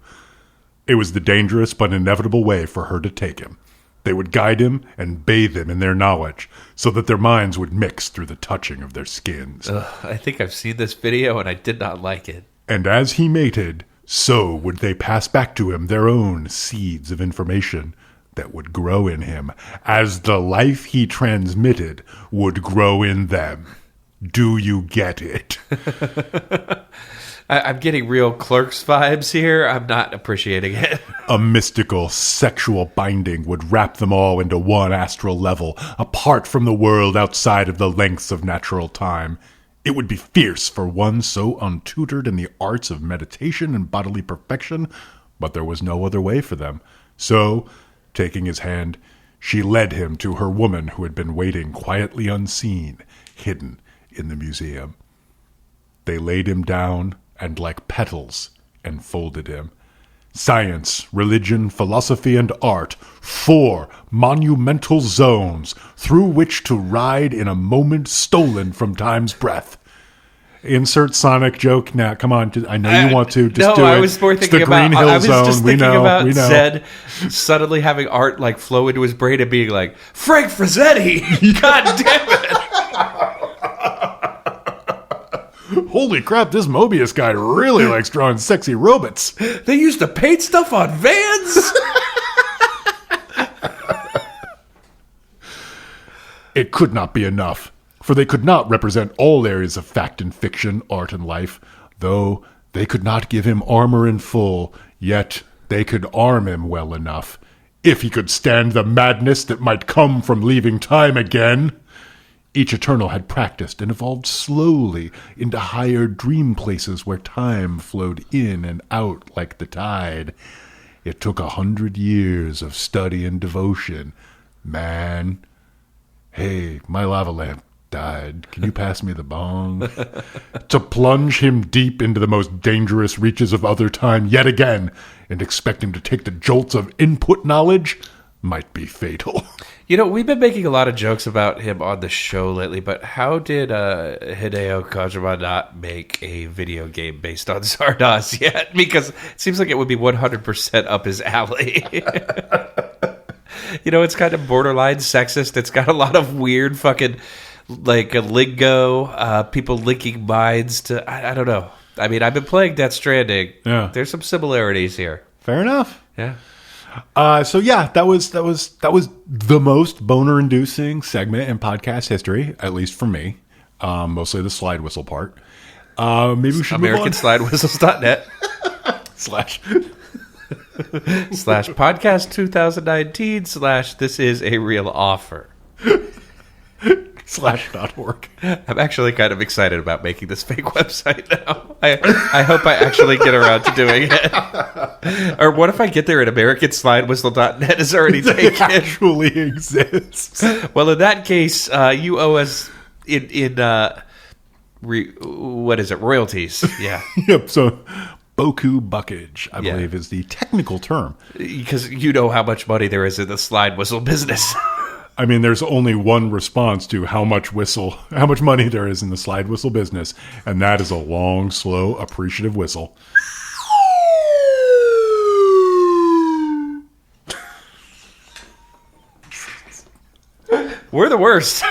It was the dangerous but inevitable way for her to take him. They would guide him and bathe him in their knowledge, so that their minds would mix through the touching of their skins. I think I've seen this video, and I did not like it. And as he mated, so would they pass back to him their own seeds of information that would grow in him, as the life he transmitted would grow in them. Do you get it? I'm getting real Clerks vibes here. I'm not appreciating it. A mystical, sexual binding would wrap them all into one astral level, apart from the world outside of the lengths of natural time. It would be fierce for one so untutored in the arts of meditation and bodily perfection, but there was no other way for them. So, taking his hand, she led him to her woman who had been waiting quietly unseen, hidden in the museum. They laid him down and, like petals, enfolded him. Science, religion, philosophy, and art, 4 monumental zones through which to ride in a moment stolen from time's breath. Insert Sonic joke now. Come on, I know you want to. Just do it. I was more thinking about. I was just thinking about Zed suddenly having art like flow into his brain and being like, Frank Frazzetti. God damn it! Holy crap! This Mobius guy really likes drawing sexy robots. They used to paint stuff on vans. It could not be enough, for they could not represent all areas of fact and fiction, art and life. Though they could not give him armor in full, yet they could arm him well enough, if he could stand the madness that might come from leaving time again. Each Eternal had practiced and evolved slowly into higher dream places where time flowed in and out like the tide. It took 100 years of study and devotion. Man, hey, my lava lamp died. Can you pass me the bong? To plunge him deep into the most dangerous reaches of other time yet again and expect him to take the jolts of input knowledge might be fatal. You know, we've been making a lot of jokes about him on the show lately, but how did Hideo Kojima not make a video game based on Zardoz yet? Because it seems like it would be 100% up his alley. You know, it's kind of borderline sexist. It's got a lot of weird fucking, like, lingo, people linking minds to, I don't know. I mean, I've been playing Death Stranding. Yeah. There's some similarities here. Fair enough. Yeah. So yeah, that was the most boner-inducing segment in podcast history, at least for me. Mostly the slide whistle part. Maybe we should move on. AmericanSlideWhistles.net /slash podcast 2019 / this is a real offer /.org. I'm actually kind of excited about making this fake website now. I hope I actually get around to doing it. Or what if I get there and AmericanSlideWhistle.net is already taken? It actually exists. Well, in that case, you owe us what is it? Royalties. Yeah. Yep. So Boku buckage, I believe, is the technical term. Because you know how much money there is in the slide whistle business. I mean, there's only one response to how much money there is in the slide whistle business, and that is a long, slow, appreciative whistle. We're the worst.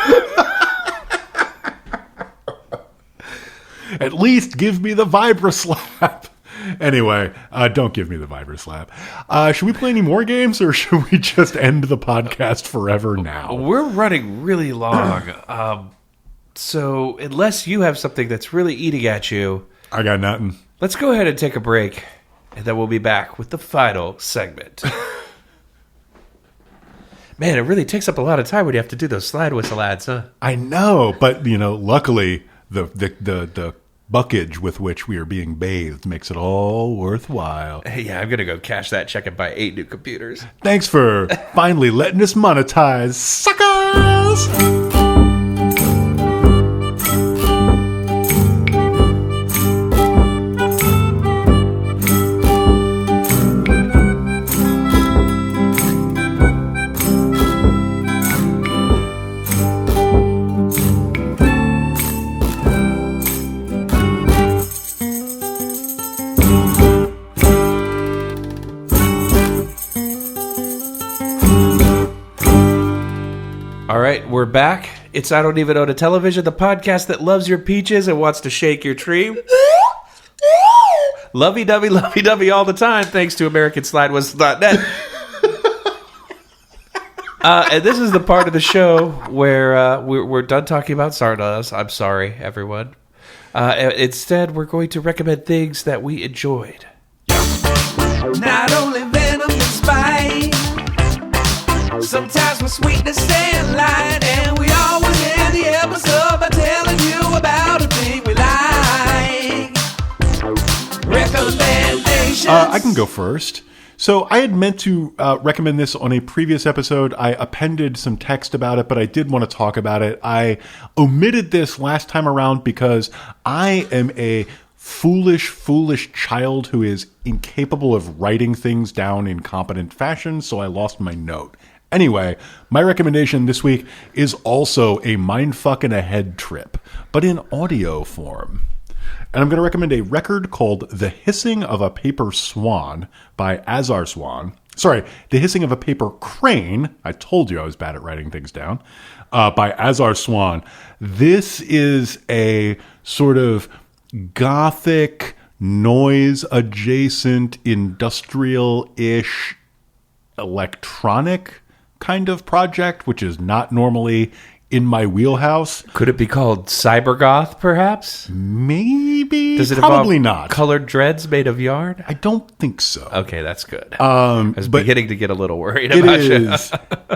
At least give me the vibra slap. Anyway, don't give me the vibra slap. Should we play any more games, or should we just end the podcast forever now? We're running really long. So unless you have something that's really eating at you, I got nothing. Let's go ahead and take a break, and then we'll be back with the final segment. Man, it really takes up a lot of time when you have to do those slide whistle ads, huh? I know, but luckily the buckage with which we are being bathed makes it all worthwhile. Hey, yeah, I'm going to go cash that check and buy 8 new computers. Thanks for finally letting us monetize, suckers! We're back. It's I Don't Even Own a Television, the podcast that loves your peaches and wants to shake your tree. Lovey-dovey all the time, thanks to AmericanSlideWhistle.net. And this is the part of the show where we're done talking about Zardoz. I'm sorry, everyone. Instead, we're going to recommend things that we enjoyed. Not only venom and spite, sometimes with sweetness and light, and we always end the episode by telling you about a thing we like. Recommendations. I can go first. So I had meant to recommend this on a previous episode. I appended some text about it, but I did want to talk about it. I omitted this last time around because I am a foolish child who is incapable of writing things down in competent fashion, so I lost my note. Anyway, my recommendation this week is also a mindfuck and a head trip, but in audio form. And I'm going to recommend a record called The Hissing of a Paper Swan by Azar Swan. Sorry, The Hissing of a Paper Crane. I told you I was bad at writing things down. By Azar Swan. This is a sort of gothic, noise-adjacent, industrial-ish, electronic kind of project, which is not normally in my wheelhouse. Could it be called cybergoth, perhaps? Maybe. Does it Probably involve not. colored dreads made of yarn? I don't think so. Okay, that's good. I was but beginning to get a little worried It about you. is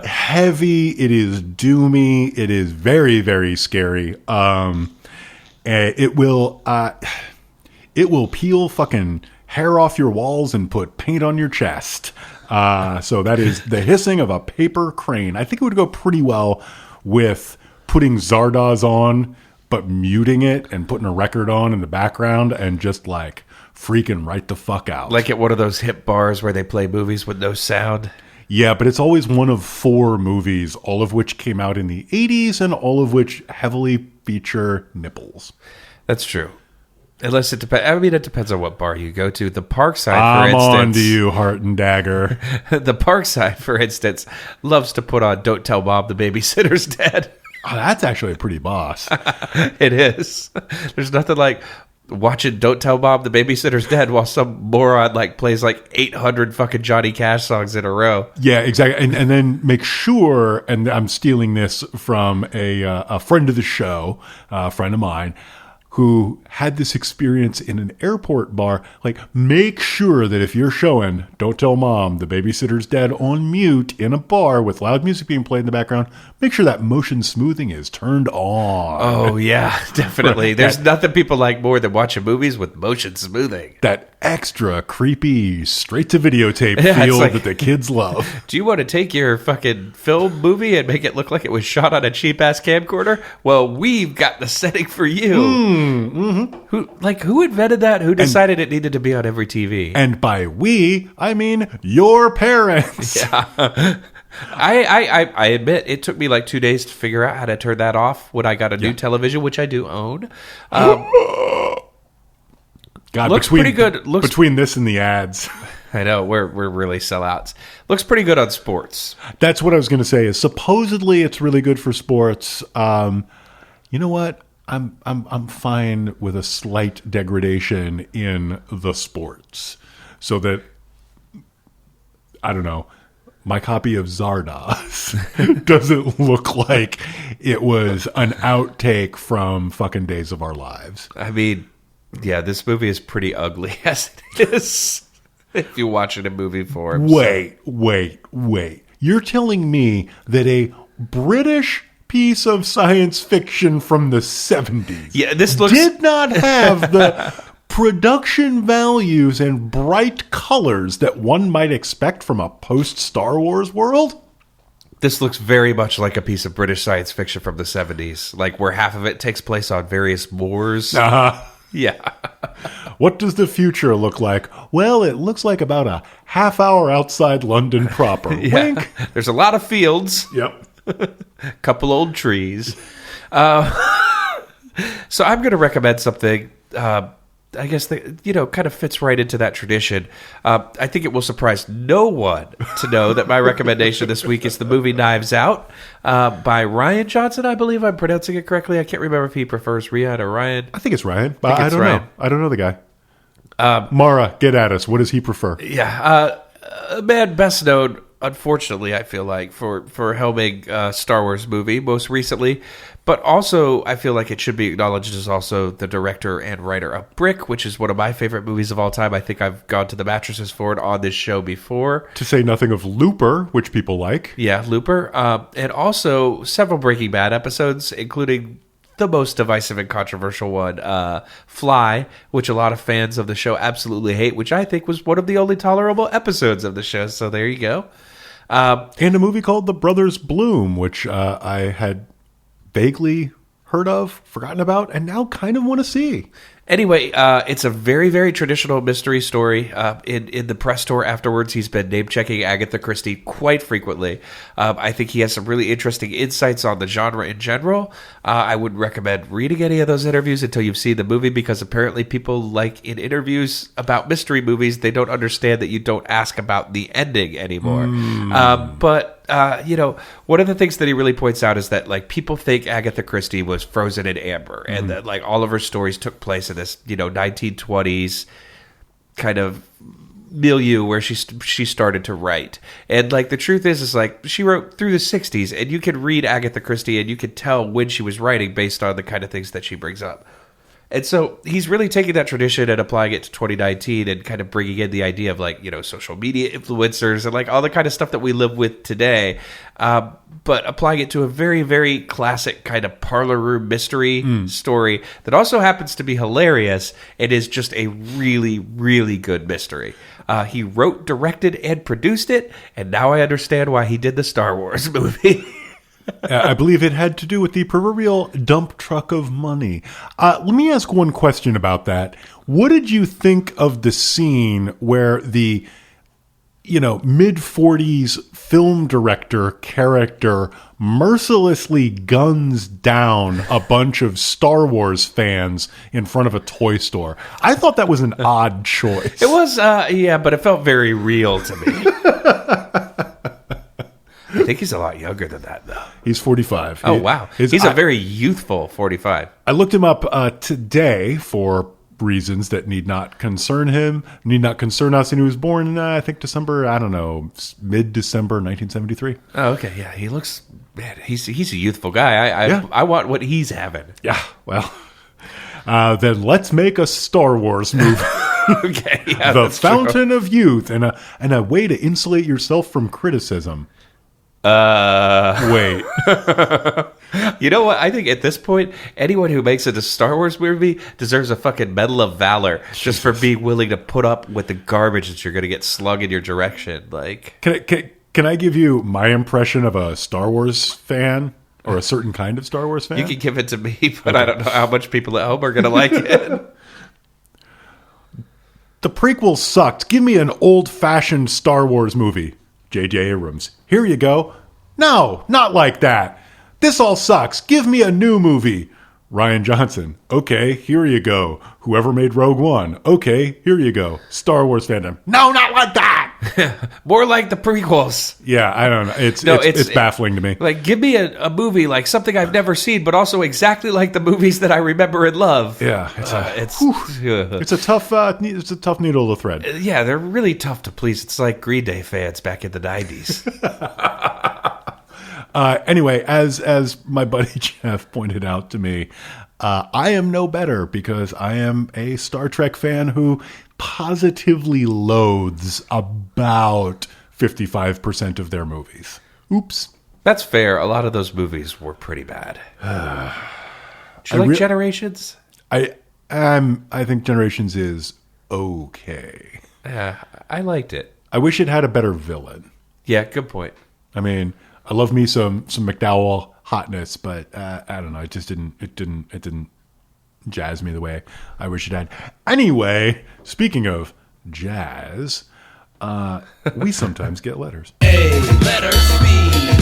heavy. It is doomy. It is very, very scary. It will peel fucking hair off your walls and put paint on your chest. So that is the hissing of a paper crane. I think it would go pretty well with putting Zardoz on, but muting it and putting a record on in the background and just like freaking right the fuck out. Like at one of those hip bars where they play movies with no sound. Yeah, but it's always one of 4 movies, all of which came out in the 80s and all of which heavily feature nipples. That's true. Unless it depends. I mean, it depends on what bar you go to. The Parkside, I'm for instance. on to you, Heart and Dagger. The Parkside, for instance, loves to put on "Don't Tell Bob the Babysitter's Dead." Oh, that's actually a pretty boss. It is. There's nothing like watching "Don't Tell Bob the Babysitter's Dead" while some moron like plays like 800 fucking Johnny Cash songs in a row. Yeah, exactly. And then make sure, and I'm stealing this from a friend of the show, a friend of mine, who had this experience in an airport bar. Like, make sure that if you're showing Don't Tell Mom the Babysitter's Dead on mute in a bar with loud music being played in the background, make sure that motion smoothing is turned on. Oh, yeah, definitely. There's nothing people like more than watching movies with motion smoothing. That extra creepy straight-to-videotape Yeah, it's feel like- that the kids love. Do you want to take your fucking film movie and make it look like it was shot on a cheap-ass camcorder? Well, we've got the setting for you. Who invented that? Who decided it needed to be on every TV? And by we, I mean your parents. I admit it took me like 2 days to figure out how to turn that off when I got a new television, which I do own. God, Looks pretty good. Between this and the ads. I know we're really sellouts. Looks pretty good on sports. That's what I was going to say. Is supposedly it's really good for sports. You know what? I'm fine with a slight degradation in the sports, so that I don't know. My copy of Zardoz doesn't look like it was an outtake from fucking Days of Our Lives. I mean, yeah, this movie is pretty ugly as it is. If you watch it in movie form. Wait. You're telling me that a British piece of science fiction from the 70s this looks did not have the production values and bright colors that one might expect from a post-Star Wars world? This looks very much like a piece of British science fiction from the 70s, like where half of it takes place on various moors. Yeah. What does the future look like? Well, it looks like about a half hour outside London proper. Wink. There's a lot of fields. Yep. Couple old trees. So I'm going to recommend something. I guess that kind of fits right into that tradition. I think it will surprise no one to know that my recommendation this week is the movie Knives Out by Ryan Johnson. I believe I'm pronouncing it correctly. I can't remember if he prefers Ryan or Ryan. I think it's Ryan, but I it's don't Ryan. know. I don't know the guy. Mara, get at us. What does he prefer? Yeah, a man best known, unfortunately, I feel like, for helming a Star Wars movie most recently. But also, I feel like it should be acknowledged as also the director and writer of Brick, which is one of my favorite movies of all time. I think I've gone to the mattresses for it on this show before. To say nothing of Looper, which people like. Yeah, Looper. And also several Breaking Bad episodes, including the most divisive and controversial one, Fly, which a lot of fans of the show absolutely hate, which I think was one of the only tolerable episodes of the show. So there you go. And a movie called The Brothers Bloom, which I had vaguely heard of, forgotten about, and now kind of want to see. Anyway, it's a very, very traditional mystery story. In the press tour afterwards, he's been name-checking Agatha Christie quite frequently. I think he has some really interesting insights on the genre in general. I wouldn't recommend reading any of those interviews until you've seen the movie, because apparently people like in interviews about mystery movies, they don't understand that you don't ask about the ending anymore. But one of the things that he really points out is that like people think Agatha Christie was frozen in amber, and that like all of her stories took place in this 1920s kind of milieu where she started to write. And like the truth is like she wrote through the 60s, and you could read Agatha Christie and you could tell when she was writing based on the kind of things that she brings up. And so he's really taking that tradition and applying it to 2019 and kind of bringing in the idea of like, social media influencers and like all the kind of stuff that we live with today, but applying it to a very, very classic kind of parlor room mystery story that also happens to be hilarious. It is just a really, really good mystery. He wrote, directed, and produced it, and now I understand why he did the Star Wars movie. I believe it had to do with the proverbial dump truck of money. Let me ask one question about that. What did you think of the scene where the, mid-40s film director character mercilessly guns down a bunch of Star Wars fans in front of a toy store? I thought that was an odd choice. It was, but it felt very real to me. I think he's a lot younger than that, though. He's 45. Oh, wow. He's a very youthful 45. I looked him up today for reasons that need not concern him, need not concern us. And he was born, I think, mid-December 1973. Oh, okay. Yeah, he looks... Man, he's a youthful guy. I want what he's having. Yeah, well... then let's make a Star Wars movie. Okay, yeah, The Fountain of Youth, and a way to insulate yourself from criticism. Wait. You know what? I think at this point, anyone who makes it a Star Wars movie deserves a fucking Medal of Valor just for being willing to put up with the garbage that you're going to get slung in your direction. Like, can I give you my impression of a Star Wars fan or a certain kind of Star Wars fan? You can give it to me, but okay. I don't know how much people at home are going to like it. The prequel sucked. Give me an old-fashioned Star Wars movie. J.J. Abrams. Here you go. No, not like that. This all sucks. Give me a new movie. Rian Johnson. Okay, here you go. Whoever made Rogue One. Okay, here you go. Star Wars fandom. No, not like that. More like the prequels. Yeah, I don't know. It's baffling to me. Like, give me a movie like something I've never seen, but also exactly like the movies that I remember and love. Yeah, it's a tough needle to thread. Yeah, they're really tough to please. It's like Green Day fans back in the 90s. Anyway, as my buddy Jeff pointed out to me, I am no better because I am a Star Trek fan who positively loathes about 55% of their movies. Oops. That's fair. A lot of those movies were pretty bad. Do you like Generations? I think Generations is okay. I liked it. I wish it had a better villain. Yeah, good point. I mean, I love me some McDowell hotness, but I don't know. It just didn't jazz me the way I wish it had. Anyway, speaking of jazz, we sometimes get letters. A, letter B,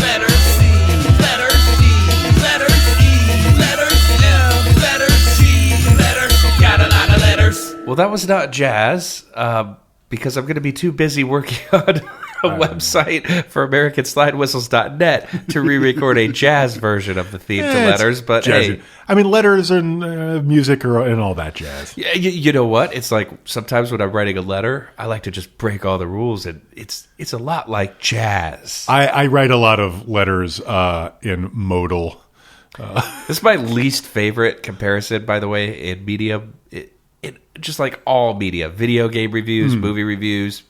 letter C, letter D, letter E, letter F, letter G, letter. Got a lot of letters. Well, that was not jazz, because I'm going to be too busy working on a website for AmericanSlideWhistles.net to re-record a jazz version of the theme to letters. But jazzy. Hey, I mean, letters and music and all that jazz. Yeah, you know what? It's like sometimes when I'm writing a letter, I like to just break all the rules, and it's a lot like jazz. I write a lot of letters in modal. This is my least favorite comparison, by the way, in media. It just like all media, video game reviews, movie reviews,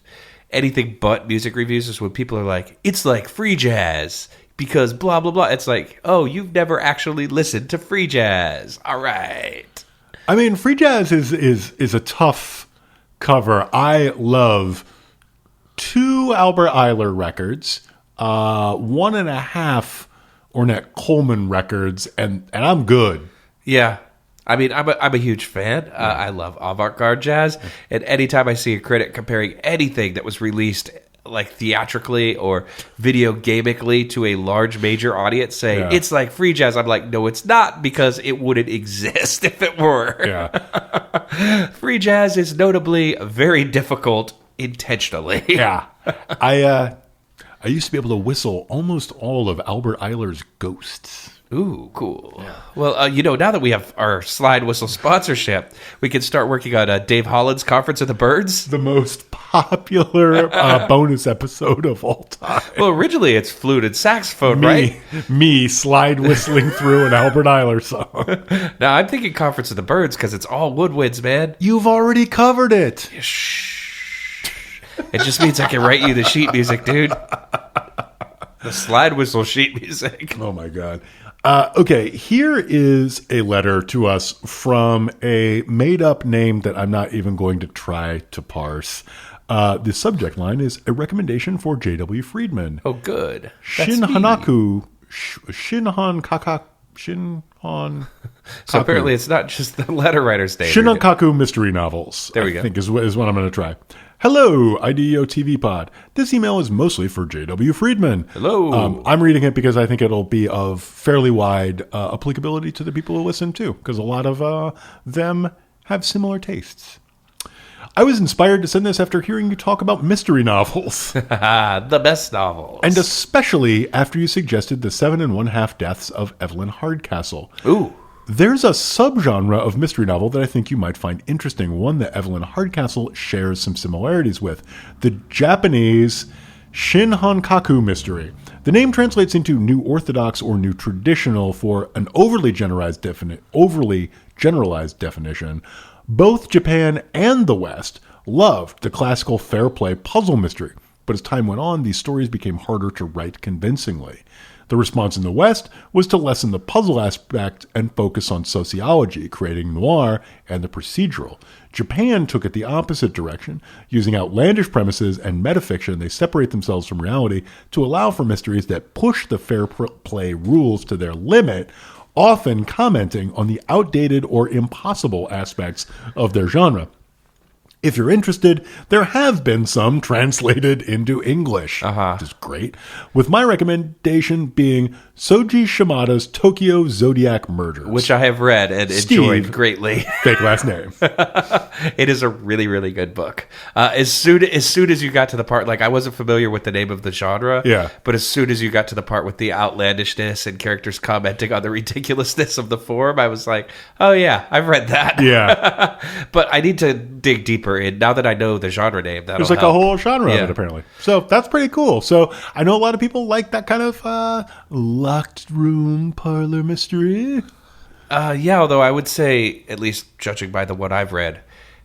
anything but music reviews is when people are like, it's like free jazz because blah, blah, blah. It's like, oh, you've never actually listened to free jazz. All right. I mean, free jazz is a tough cover. I love 2 Albert Ayler records, 1.5 Ornette Coleman records, and I'm good. Yeah. I mean, I'm a huge fan. I love avant-garde jazz, and anytime I see a critic comparing anything that was released like theatrically or video gamically to a large major audience, saying it's like free jazz, I'm like, no, it's not, because it wouldn't exist if it were. Yeah. Free jazz is notably very difficult intentionally. Yeah. I used to be able to whistle almost all of Albert Ayler's Ghosts. Ooh, cool. Well, now that we have our slide whistle sponsorship, we can start working on Dave Holland's Conference of the Birds. The most popular bonus episode of all time. Well, originally it's flute and saxophone, right? Me slide whistling through an Albert Eiler song. Now, I'm thinking Conference of the Birds because it's all woodwinds, man. You've already covered it. Shh. It just means I can write you the sheet music, dude. The slide whistle sheet music. Oh, my God. Okay, here is a letter to us from a made-up name that I'm not even going to try to parse. The subject line is a recommendation for J.W. Friedman. Oh, good. Shinhan Kaka. So apparently it's not just the letter writer's name. Shinhan mystery novels. There we go. I think is what I'm going to try. Hello, IDEO TV Pod. This email is mostly for J.W. Friedman. Hello. I'm reading it because I think it'll be of fairly wide applicability to the people who listen too, because a lot of them have similar tastes. I was inspired to send this after hearing you talk about mystery novels. The best novels. And especially after you suggested the 7½ Deaths of Evelyn Hardcastle. Ooh. There's a subgenre of mystery novel that I think you might find interesting, one that Evelyn Hardcastle shares some similarities with. The Japanese Shinhankaku mystery. The name translates into New Orthodox or New Traditional for an overly generalized definition. Both Japan and the West loved the classical fair play puzzle mystery, but as time went on, these stories became harder to write convincingly. The response in the West was to lessen the puzzle aspect and focus on sociology, creating noir and the procedural. Japan took it the opposite direction. Using outlandish premises and metafiction, they separate themselves from reality to allow for mysteries that push the fair play rules to their limit, often commenting on the outdated or impossible aspects of their genre. If you're interested, there have been some translated into English, which is great, with my recommendation being Soji Shimada's Tokyo Zodiac Murders. Which I have read and enjoyed greatly. Fake last name. It is a really, really good book. As soon as you got to the part, like I wasn't familiar with the name of the genre, but as soon as you got to the part with the outlandishness and characters commenting on the ridiculousness of the form, I was like, oh yeah, I've read that. Yeah. But I need to dig deeper in, now that I know the genre name. There's like a whole genre of it, apparently. So that's pretty cool. So I know a lot of people like that kind of locked room parlor mystery. Yeah, although I would say, at least judging by the one I've read,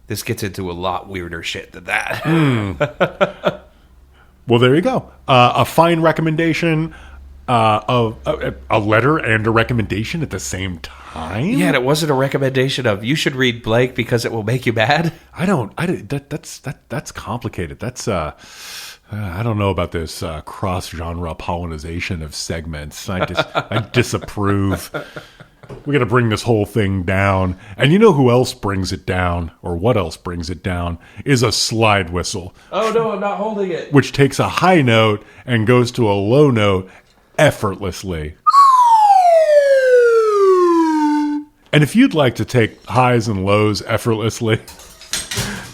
this gets into a lot weirder shit than that. Well, there you go. A fine recommendation of a letter and a recommendation at the same time. Yeah, and it wasn't a recommendation of you should read blank because it will make you mad. That's complicated. That's I don't know about this cross-genre pollination of segments. I disapprove. We got to bring this whole thing down. And you know who else brings it down, or what else brings it down, is a slide whistle. Oh, no, I'm not holding it. Which takes a high note and goes to a low note effortlessly. And if you'd like to take highs and lows effortlessly,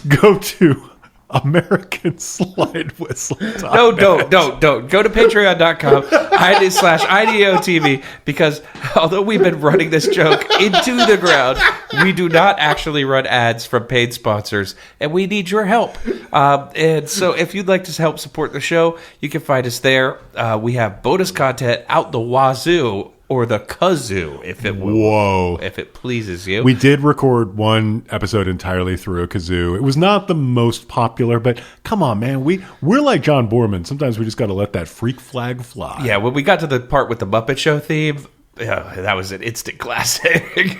go to American Slide Whistle. No, don't. Go to patreon.com/IDOTV, because although we've been running this joke into the ground, we do not actually run ads from paid sponsors, and we need your help. And so if you'd like to help support the show, you can find us there. We have bonus content out the wazoo, or the kazoo, if it will, if it pleases you. We did record one episode entirely through a kazoo. It was not the most popular, but come on, man, we're like John Boorman. Sometimes we just got to let that freak flag fly. Yeah, when we got to the part with the Muppet Show theme, that was an instant classic.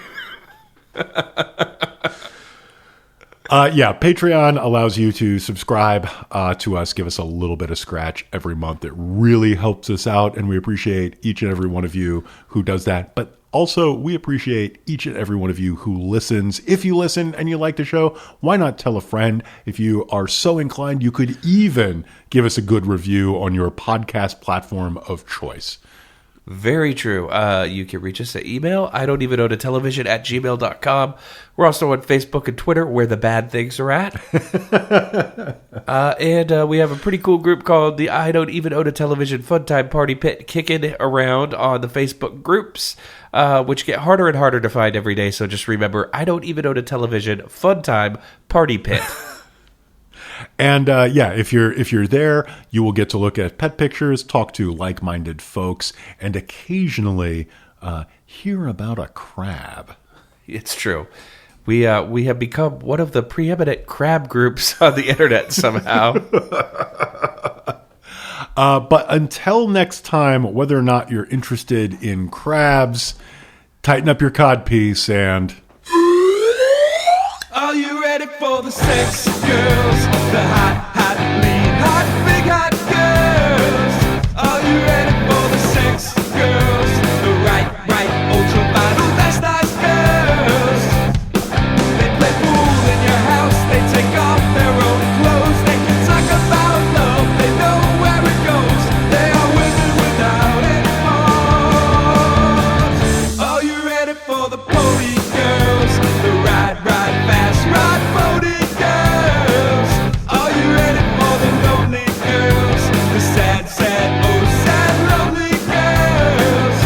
Patreon allows you to subscribe to us, give us a little bit of scratch every month. It really helps us out, and we appreciate each and every one of you who does that. But also, we appreciate each and every one of you who listens. If you listen and you like the show, why not tell a friend? If you are so inclined, you could even give us a good review on your podcast platform of choice. Very true. You can reach us at email, I don't even own a television at gmail.com. We're also on Facebook and Twitter, where the bad things are at. And we have a pretty cool group called the I Don't Even Own a Television Fun Time Party Pit kicking around on the Facebook groups, which get harder and harder to find every day. So just remember, I Don't Even Own a Television Fun Time Party Pit. And if you're there, you will get to look at pet pictures, talk to like-minded folks, and occasionally hear about a crab. It's true. We have become one of the preeminent crab groups on the internet somehow. But until next time, whether or not you're interested in crabs, tighten up your codpiece and... Are you ready for the sex girls? The hot, lean, hot, big, hot girls. Are you ready for the sex girls? The right, ultra vital, that's nice girls. They play pool in your house, they take off their own clothes. They can talk about love, they know where it goes. They are women without any flaws. Are you ready for the pony girls? The ride, fast, ride, pony girls. Are you ready for the lonely girls? The sad, oh sad, lonely girls.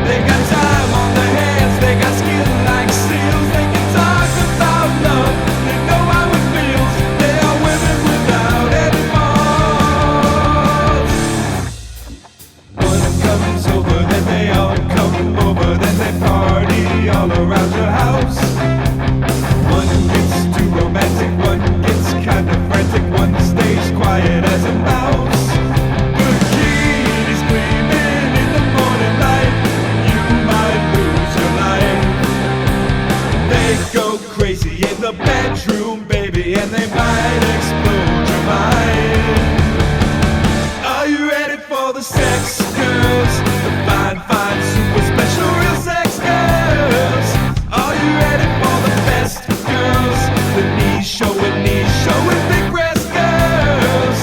They got time on their hands, they got skin like seals. They can talk about love, they know how it feels. They are women without any faults. One comes over, then they all come over, then they party all around your house. One gets too romantic, one gets kind of frantic, one stays quiet as a mouse. Bikinis gleaming in the morning light, you might lose your life. They go crazy in the bedroom, baby, and they might explode your mind. Are you ready for the sex girls? The fine, super special, real sex girls. Are you ready for the best girls? The knees showing, big breast girls.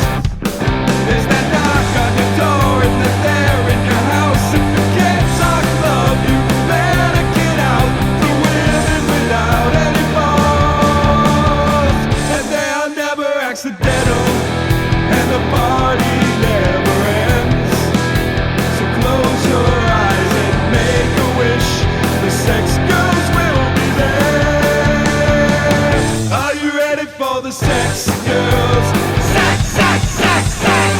There's that knock on your door and they're there in your house. If you can't talk love, you better get out. The women without any faults. And they are never accidental, and the party never ends. So close your eyes and make a wish. The sex girls will be there. Are you ready for the sex girls? Sex, sex, sex, sex.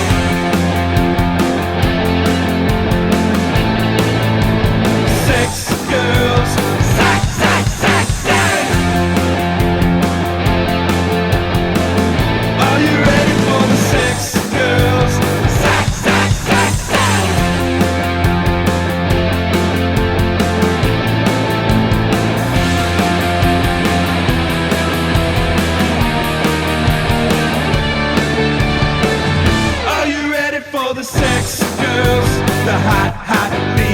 Sex girls. Sex, sex, sex, sex. Are you ready for the sex girls? Sex, sex, sex, sex. Are you ready for the sex girls? The hot, lean,